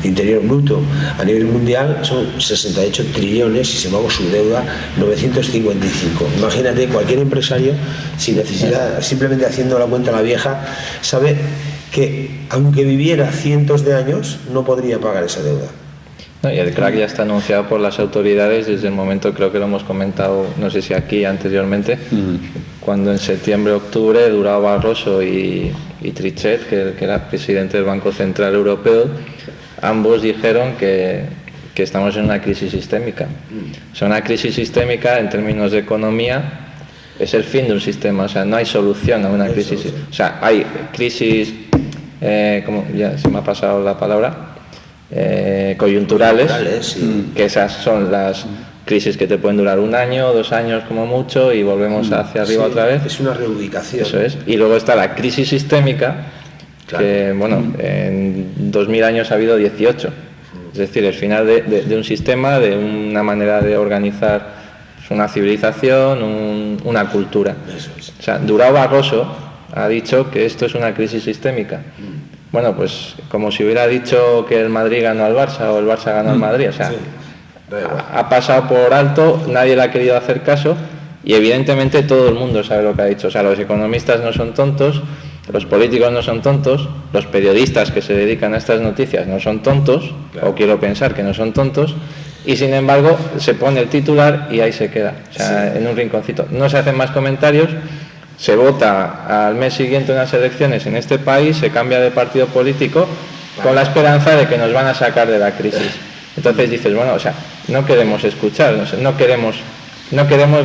B: Interior Bruto a nivel mundial son 68 trillones y, si pago su deuda, 955. Imagínate, cualquier empresario, sin necesidad, simplemente haciendo la cuenta a la vieja, sabe que aunque viviera cientos de años no podría pagar esa deuda.
C: No, y el crack ya está anunciado por las autoridades desde el momento, creo que lo hemos comentado, no sé si aquí anteriormente, cuando en septiembre-octubre Durão Barroso y Trichet, que era presidente del Banco Central Europeo, ambos dijeron que estamos en una crisis sistémica. O sea, una crisis sistémica en términos de economía es el fin de un sistema, o sea, no hay solución a una crisis. O sea, hay crisis, como ya se me ha pasado la palabra, coyunturales, sí, que esas son las crisis que te pueden durar 1 año, 2 años como mucho y volvemos hacia arriba, sí, otra vez.
B: Es una reubicación.
C: Eso es. Y luego está la crisis sistémica, claro, que bueno, en 2000 años ha habido 18. Es decir, el final de un sistema, de una manera de organizar una civilización, una cultura.
B: Eso es.
C: O sea, Durão Barroso ha dicho que esto es una crisis sistémica. Bueno, pues como si hubiera dicho que el Madrid ganó al Barça o el Barça ganó al Madrid, o sea, sí, ha pasado por alto, nadie le ha querido hacer caso Y evidentemente todo el mundo sabe lo que ha dicho. O sea, los economistas no son tontos, los políticos no son tontos, los periodistas que se dedican a estas noticias no son tontos, claro. O quiero pensar que no son tontos, y sin embargo se pone el titular y ahí se queda, o sea, sí. En un rinconcito. No se hacen más comentarios, se vota al mes siguiente unas elecciones en este país, se cambia de partido político con la esperanza de que nos van a sacar de la crisis. Entonces dices, bueno, o sea, no queremos escuchar, no queremos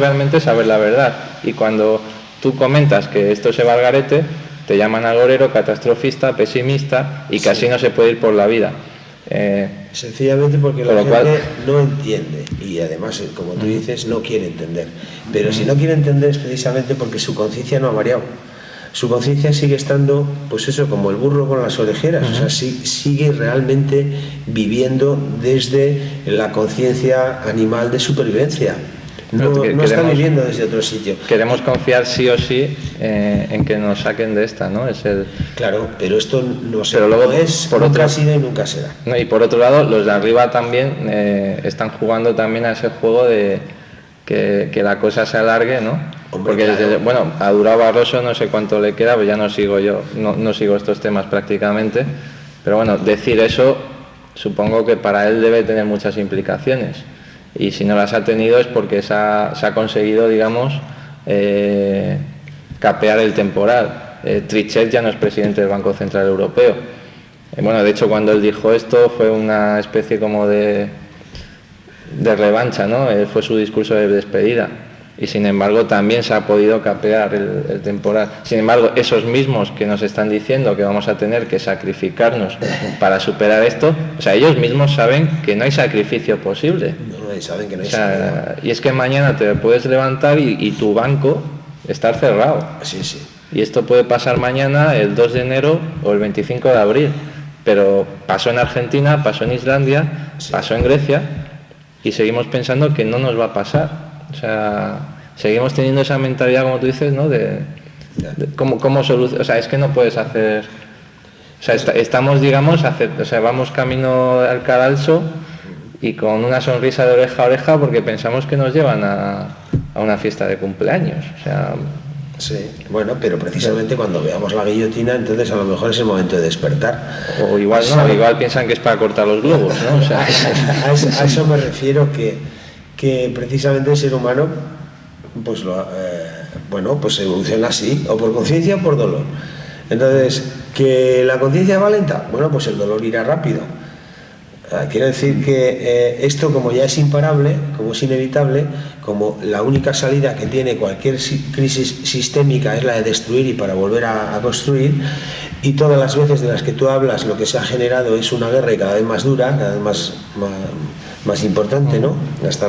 C: realmente saber la verdad. Y cuando tú comentas que esto se va al garete, te llaman agorero, catastrofista, pesimista y que así no se puede ir por la vida.
B: Sencillamente porque la gente no entiende y además, como tú dices, no quiere entender. Pero si no quiere entender es precisamente porque su conciencia no ha variado. Su conciencia sigue estando, pues eso, como el burro con las orejeras. O sea, sigue realmente viviendo desde la conciencia animal de supervivencia. No está viviendo desde otro sitio.
C: Queremos confiar sí o sí en que nos saquen de esta, ¿no?
B: Claro, pero esto no es, nunca ha sido y nunca será.
C: No, y por otro lado, los de arriba también están jugando también a ese juego de que la cosa se alargue, ¿no?
B: Hombre,
C: porque
B: claro.
C: A Durão Barroso no sé cuánto le queda, pues ya no sigo yo, no sigo estos temas prácticamente, pero bueno, decir eso supongo que para él debe tener muchas implicaciones. Y si no las ha tenido es porque se ha conseguido, digamos, capear el temporal. Trichet ya no es presidente del Banco Central Europeo. Bueno, de hecho, cuando él dijo esto fue una especie como de revancha, ¿no? Fue su discurso de despedida. Y sin embargo también se ha podido capear el temporal. Sin embargo, esos mismos que nos están diciendo que vamos a tener que sacrificarnos para superar esto, o sea, ellos mismos saben que no hay sacrificio posible.
B: Saben que no hay,
C: o sea, y es que mañana te puedes levantar y tu banco estar cerrado.
B: Sí.
C: Y esto puede pasar mañana, el 2 de enero o el 25 de abril. Pero pasó en Argentina, pasó en Islandia, pasó en Grecia y seguimos pensando que no nos va a pasar. O sea, seguimos teniendo esa mentalidad, como tú dices, ¿no? De cómo solucionar. O sea, es que no puedes hacer. O sea, estamos, digamos, vamos camino al cadalso y con una sonrisa de oreja a oreja porque pensamos que nos llevan a una fiesta de cumpleaños. O sea.
B: Sí, bueno, pero precisamente cuando veamos la guillotina, entonces a lo mejor es el momento de despertar.
C: O igual no, igual piensan que es para cortar los globos, ¿no? O sea.
B: A eso me refiero que precisamente el ser humano pues pues evoluciona así, o por conciencia o por dolor. Entonces, ¿que la conciencia va lenta? Bueno, pues el dolor irá rápido. Quiero decir que esto, como ya es imparable, como es inevitable, como la única salida que tiene cualquier crisis sistémica es la de destruir y para volver a construir, y todas las veces de las que tú hablas lo que se ha generado es una guerra y cada vez más dura, cada vez más importante, ¿no? Hasta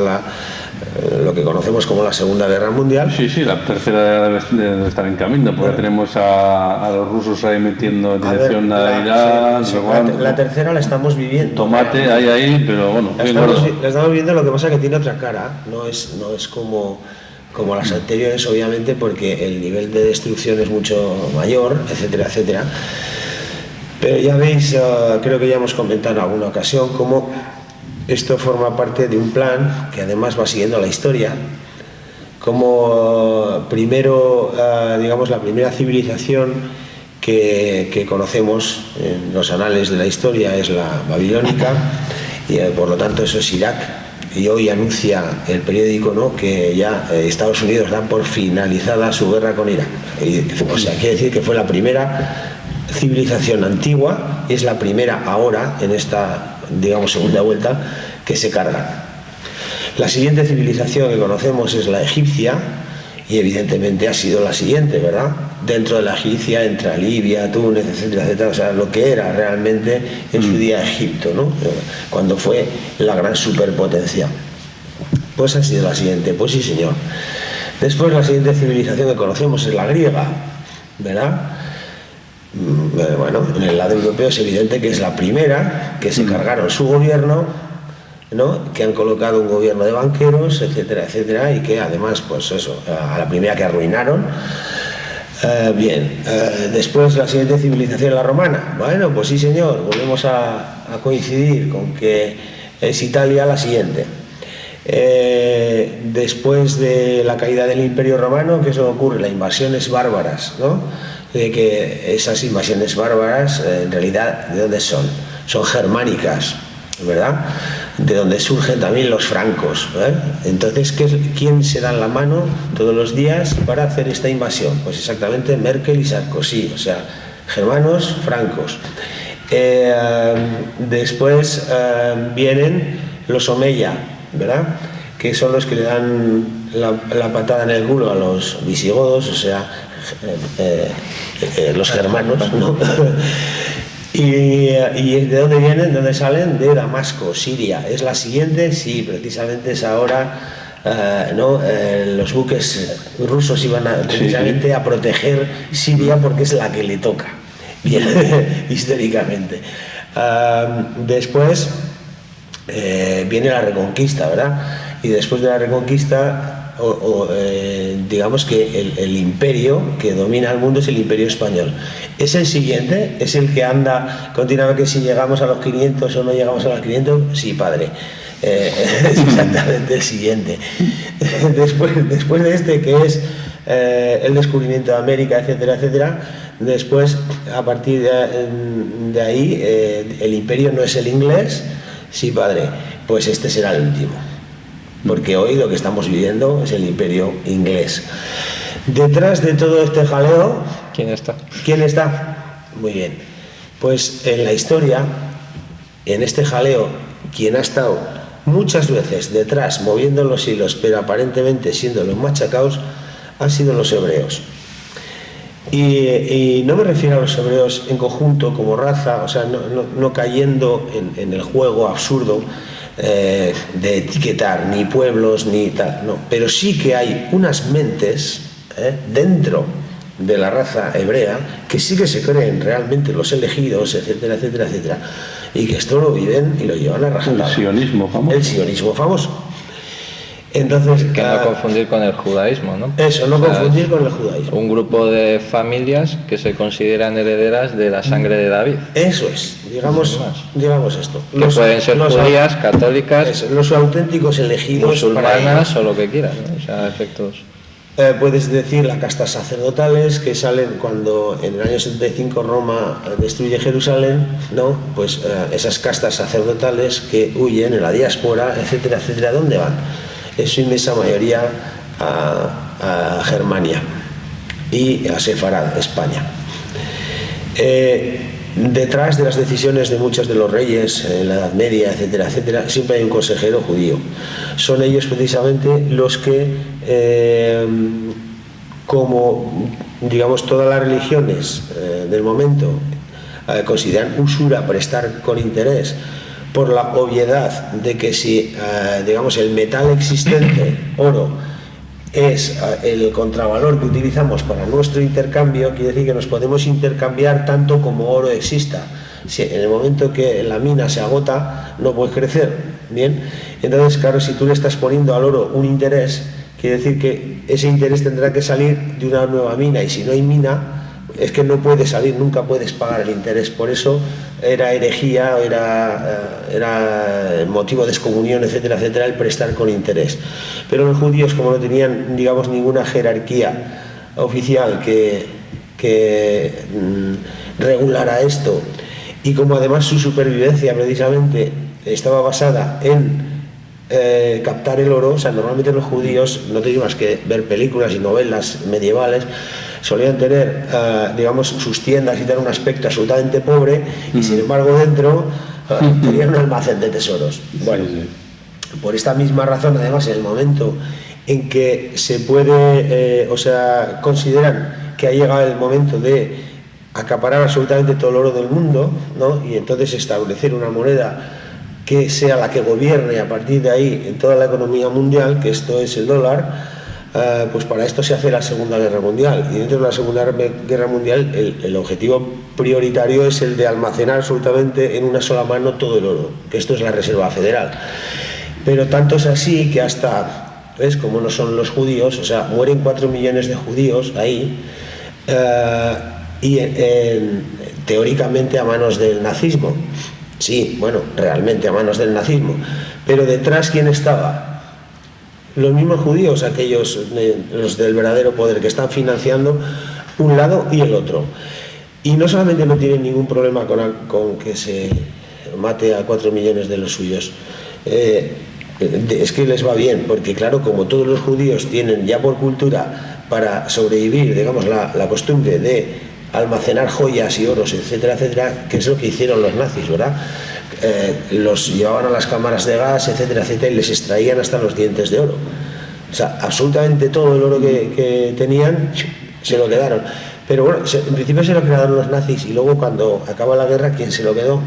B: lo que conocemos como la Segunda Guerra Mundial.
A: Sí, la tercera debe estar en camino, porque tenemos a los rusos ahí metiendo en dirección a Irán.
B: La tercera la estamos viviendo.
A: Tomate, ahí, pero bueno.
B: La estamos viviendo, lo que pasa es que tiene otra cara, no es como las anteriores, obviamente, porque el nivel de destrucción es mucho mayor, etcétera, etcétera. Pero ya veis, creo que ya hemos comentado en alguna ocasión, cómo esto forma parte de un plan que además va siguiendo la historia, como primero, digamos, la primera civilización que conocemos en los anales de la historia es la babilónica, y por lo tanto eso es Irak. Y hoy anuncia el periódico, ¿no?, que ya Estados Unidos da por finalizada su guerra con Irak. O sea, quiere decir que fue la primera civilización antigua y es la primera ahora en esta, digamos, segunda vuelta que se cargan. La siguiente civilización que conocemos es la egipcia y evidentemente ha sido la siguiente, ¿verdad? Dentro de la egipcia entra Libia, Túnez, etcétera, etcétera, o sea, lo que era realmente en su día Egipto, ¿no?, cuando fue la gran superpotencia. Pues ha sido la siguiente, pues sí, señor. Después la siguiente civilización que conocemos es la griega, ¿verdad? Bueno, en el lado europeo es evidente que es la primera, que se cargaron su gobierno, ¿no?, que han colocado un gobierno de banqueros, etcétera, etcétera, y que además, pues eso, a la primera que arruinaron. Después la siguiente civilización, la romana. Bueno, pues sí, señor, volvemos a coincidir con que es Italia la siguiente. Después de la caída del Imperio Romano, ¿qué es lo que ocurre? Las invasiones bárbaras, ¿no? De que esas invasiones bárbaras, en realidad, ¿de dónde son? Son germánicas, ¿verdad? De donde surgen también los francos, ¿eh? Entonces, ¿quién se dan la mano todos los días para hacer esta invasión? Pues exactamente Merkel y Sarkozy, o sea, germanos, francos. Después vienen los Omeya, ¿verdad? Que son los que le dan la patada en el culo a los visigodos, o sea, los germanos, ¿no? ¿Y de dónde vienen? ¿De dónde salen? De Damasco, Siria. ¿Es la siguiente? Sí, precisamente es ahora, ¿no? Los buques rusos iban precisamente a proteger Siria porque es la que le toca, bien, históricamente. Después viene la Reconquista, ¿verdad? Y después de la Reconquista, digamos que el imperio que domina el mundo es el Imperio Español. Es el siguiente, es el que anda continuamente, que si llegamos a los 500 o no llegamos a los 500, sí, padre. Es exactamente el siguiente. Después de este, que es el descubrimiento de América, etcétera, etcétera, después, a partir de ahí, el imperio no es el inglés, sí, padre, pues este será el último. Porque hoy lo que estamos viviendo es el imperio inglés. Detrás de todo este jaleo,
C: ¿quién está?
B: ¿Quién está? Muy bien. Pues en la historia, en este jaleo, quien ha estado muchas veces detrás, moviendo los hilos, pero aparentemente siendo los machacados, han sido los hebreos. Y no me refiero a los hebreos en conjunto como raza, o sea, no cayendo en el juego absurdo de etiquetar ni pueblos ni tal, no, pero sí que hay unas mentes dentro de la raza hebrea que sí que se creen realmente los elegidos, etcétera, etcétera, etcétera, y que esto lo viven y lo llevan a rajatabla.
A: El sionismo famoso.
B: El sionismo famoso. Entonces,
C: que no confundir con el judaísmo, ¿no?
B: Eso, no confundir con el judaísmo.
C: Un grupo de familias que se consideran herederas de la sangre de David.
B: Eso es, digamos esto.
C: Que pueden ser judías, católicas,
B: los auténticos elegidos,
C: musulmanas o lo que quieran, ¿no? O sea, efectos.
B: Puedes decir las castas sacerdotales que salen cuando en el año 75 Roma destruye Jerusalén, ¿no? Pues esas castas sacerdotales que huyen en la diáspora, etcétera, etcétera, ¿dónde van? Es su inmensa mayoría a Germania y a Sefarad, España. Detrás de las decisiones de muchos de los reyes en la Edad Media, etcétera, etcétera, siempre hay un consejero judío. Son ellos precisamente los que, como digamos todas las religiones del momento, consideran usura prestar con interés, por la obviedad de que si, digamos, el metal existente, oro, es el contravalor que utilizamos para nuestro intercambio, quiere decir que nos podemos intercambiar tanto como oro exista. Si en el momento que la mina se agota, no puede crecer, ¿bien? Entonces, claro, si tú le estás poniendo al oro un interés, quiere decir que ese interés tendrá que salir de una nueva mina, y si no hay mina, es que no puede salir, nunca puedes pagar el interés. Por eso era herejía, era motivo de excomunión, etcétera, etcétera, el prestar con interés. Pero los judíos, como no tenían, digamos, ninguna jerarquía oficial que regulara esto, y como además su supervivencia precisamente estaba basada en captar el oro, o sea, normalmente los judíos, no tenían más que ver películas y novelas medievales, solían tener, digamos, sus tiendas y tener un aspecto absolutamente pobre, y sin embargo dentro tenían un almacén de tesoros. Bueno, por esta misma razón, además, en el momento en que se puede, o sea, consideran que ha llegado el momento de acaparar absolutamente todo el oro del mundo, ¿no? Y entonces establecer una moneda que sea la que gobierne a partir de ahí en toda la economía mundial, que esto es el dólar, pues para esto se hace la Segunda Guerra Mundial. Y dentro de la Segunda Guerra Mundial el objetivo prioritario es el de almacenar absolutamente en una sola mano todo el oro, que esto es la Reserva Federal. Pero tanto es así que hasta, ¿ves?, como no son los judíos, o sea, mueren 4 millones de judíos ahí, y teóricamente a manos del nazismo. Sí, bueno, realmente a manos del nazismo. Pero detrás, ¿quién estaba? los mismos judíos, aquellos, los del verdadero poder, que están financiando un lado y el otro. Y no solamente no tienen ningún problema con que se mate a 4 millones de los suyos, es que les va bien, porque claro, como todos los judíos tienen ya por cultura para sobrevivir, digamos, la costumbre de almacenar joyas y oros, etcétera, etcétera, que es lo que hicieron los nazis, ¿verdad? Los llevaban a las cámaras de gas, etcétera, etcétera, y les extraían hasta los dientes de oro. O sea, absolutamente todo el oro que tenían se lo quedaron. Pero bueno, en principio se lo quedaron los nazis, y luego cuando acaba la guerra, ¿quién se lo quedó?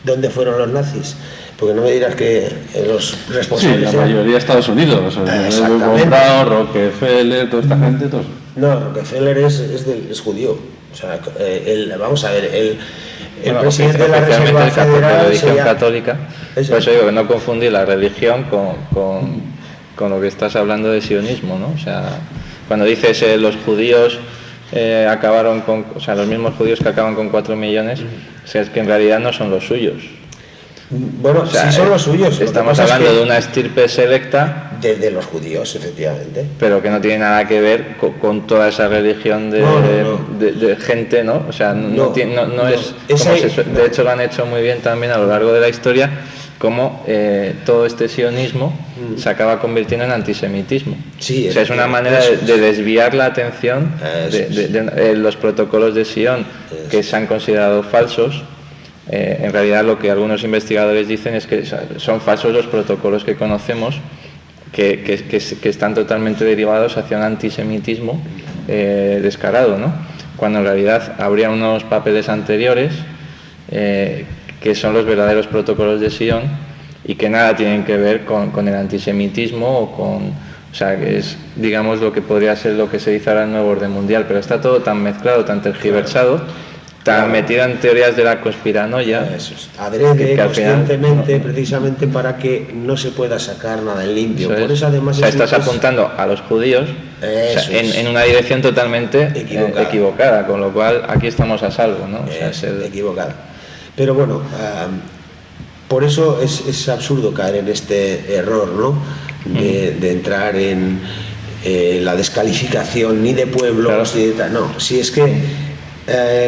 B: ¿Dónde fueron los nazis? Porque no me dirás que los responsables...
A: Sí, la mayoría de Estados Unidos.
B: Exactamente.
A: Rockefeller, toda esta gente, todos.
B: No, Rockefeller es judío. O sea, vamos a ver, el
C: bueno,
B: presidente de la Reserva Federal...
C: La religión católica.
B: Eso.
C: Por eso digo que no confundir la religión con lo que estás hablando de sionismo, ¿no? O sea, cuando dices los judíos acabaron con... O sea, los mismos judíos que acaban con 4 millones, o sea, es que en realidad no son los suyos.
B: Bueno,
C: O sea,
B: sí son los suyos.
C: Estamos hablando de una estirpe selecta
B: de los judíos, efectivamente.
C: pero que no tiene nada que ver con toda esa religión de gente, ¿no? O sea, no es como de hecho lo han hecho muy bien también a lo largo de la historia, como todo este sionismo se acaba convirtiendo en antisemitismo.
B: Sí,
C: o sea, es una manera de desviar la atención de los protocolos de Sion que se han considerado falsos. En realidad lo que algunos investigadores dicen es que son falsos los protocolos que conocemos, que están totalmente derivados hacia un antisemitismo descarado, ¿no? Cuando en realidad habría unos papeles anteriores que son los verdaderos protocolos de Sion y que nada tienen que ver con el antisemitismo o sea, que es, digamos, lo que podría ser lo que se dice ahora el nuevo orden mundial, pero está todo tan mezclado, tan tergiversado, tan metido en teorías de la conspiranoia.
B: Eso es. Adrede,
C: que al final,
B: conscientemente, precisamente para que no se pueda sacar nada en limpio. Por eso además...
C: O sea, estás apuntando a los judíos en una dirección totalmente equivocada, con lo cual aquí estamos a salvo, ¿no? O sea,
B: equivocada. Pero bueno, por eso es absurdo caer en este error, ¿no? De entrar en la descalificación ni de pueblos, ni de tal. No, si es que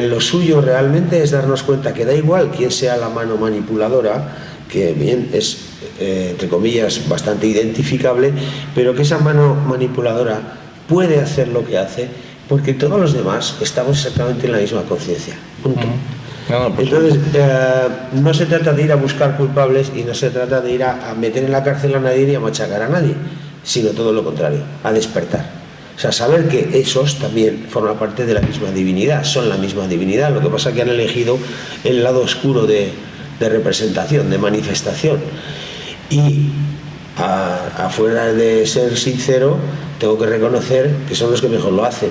B: lo suyo realmente es darnos cuenta que da igual quién sea la mano manipuladora, que bien es, entre comillas, bastante identificable, pero que esa mano manipuladora puede hacer lo que hace, porque todos los demás estamos exactamente en la misma conciencia. Punto. Entonces, no se trata de ir a buscar culpables y no se trata de ir a meter en la cárcel a nadie ni a machacar a nadie, sino todo lo contrario, a despertar. O sea, saber que esos también forman parte de la misma divinidad, son la misma divinidad, lo que pasa es que han elegido el lado oscuro de representación, de manifestación. Y afuera de ser sincero, tengo que reconocer que son los que mejor lo hacen.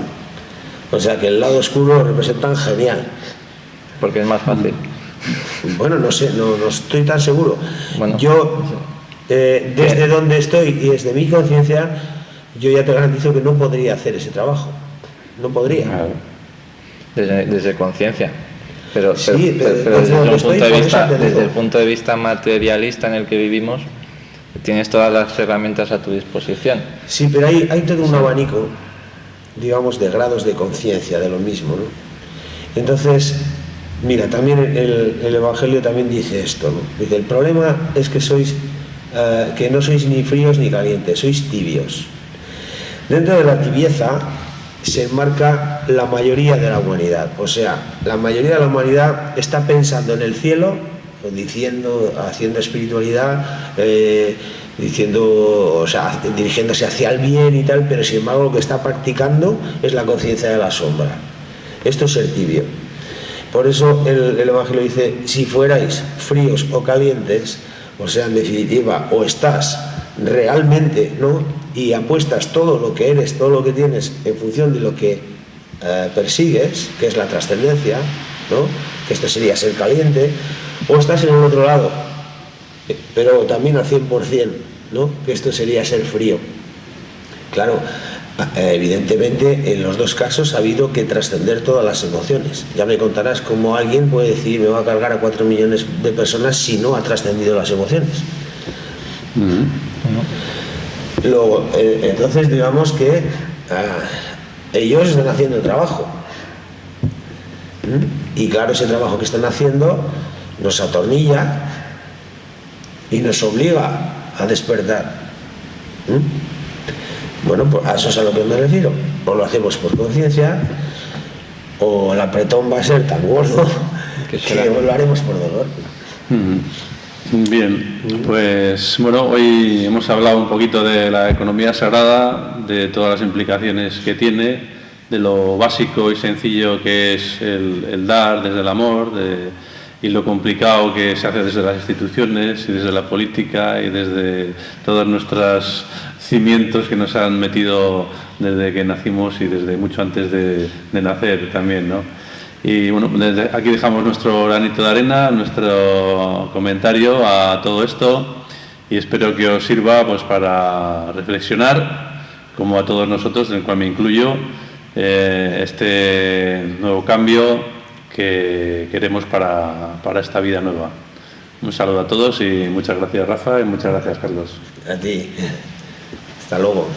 B: O sea, que el lado oscuro lo representan genial.
C: Porque es más fácil.
B: Bueno, no sé, no estoy tan seguro.
C: Bueno,
B: yo, desde donde estoy y desde mi conciencia, yo ya te garantizo que no podría hacer ese trabajo. No podría.
C: Claro. Desde conciencia. Pero
B: desde
C: el punto de vista materialista en el que vivimos, tienes todas las herramientas a tu disposición.
B: Sí, pero hay todo un abanico, digamos, de grados de conciencia de lo mismo, ¿no? Entonces, mira, también el Evangelio también dice esto, ¿no? Dice, el problema es que que no sois ni fríos ni calientes, sois tibios. Dentro de la tibieza se enmarca la mayoría de la humanidad. O sea, la mayoría de la humanidad está pensando en el cielo, haciendo espiritualidad, o sea, dirigiéndose hacia el bien y tal, pero sin embargo lo que está practicando es la conciencia de la sombra. Esto es ser tibio. Por eso el Evangelio dice, si fuerais fríos o calientes, o sea, en definitiva, o estás realmente, ¿no?, y apuestas todo lo que eres, todo lo que tienes en función de lo que persigues, que es la trascendencia, ¿no?, que esto sería ser caliente, o estás en el otro lado, pero también al 100%, ¿no?, que esto sería ser frío. Claro, evidentemente en los dos casos ha habido que trascender todas las emociones. Ya me contarás cómo alguien puede decir, me va a cargar a 4 millones de personas si no ha trascendido las emociones. Luego, entonces digamos que ellos están haciendo el trabajo. Y claro, ese trabajo que están haciendo nos atornilla y nos obliga a despertar. Bueno, pues a eso es a lo que me refiero. O lo hacemos por conciencia, o el apretón va a ser tan gordo que lo haremos por dolor.
A: Bien, pues bueno, hoy hemos hablado un poquito de la economía sagrada, de todas las implicaciones que tiene, de lo básico y sencillo que es el dar desde el amor, y lo complicado que se hace desde las instituciones y desde la política y desde todos nuestros cimientos que nos han metido desde que nacimos y desde mucho antes de nacer también, ¿no? Y bueno, desde aquí dejamos nuestro granito de arena, nuestro comentario a todo esto, y espero que os sirva pues para reflexionar, como a todos nosotros, en el cual me incluyo, este nuevo cambio que queremos para esta vida nueva. Un saludo a todos y muchas gracias, Rafa, y muchas gracias, Carlos.
B: A ti. Hasta luego.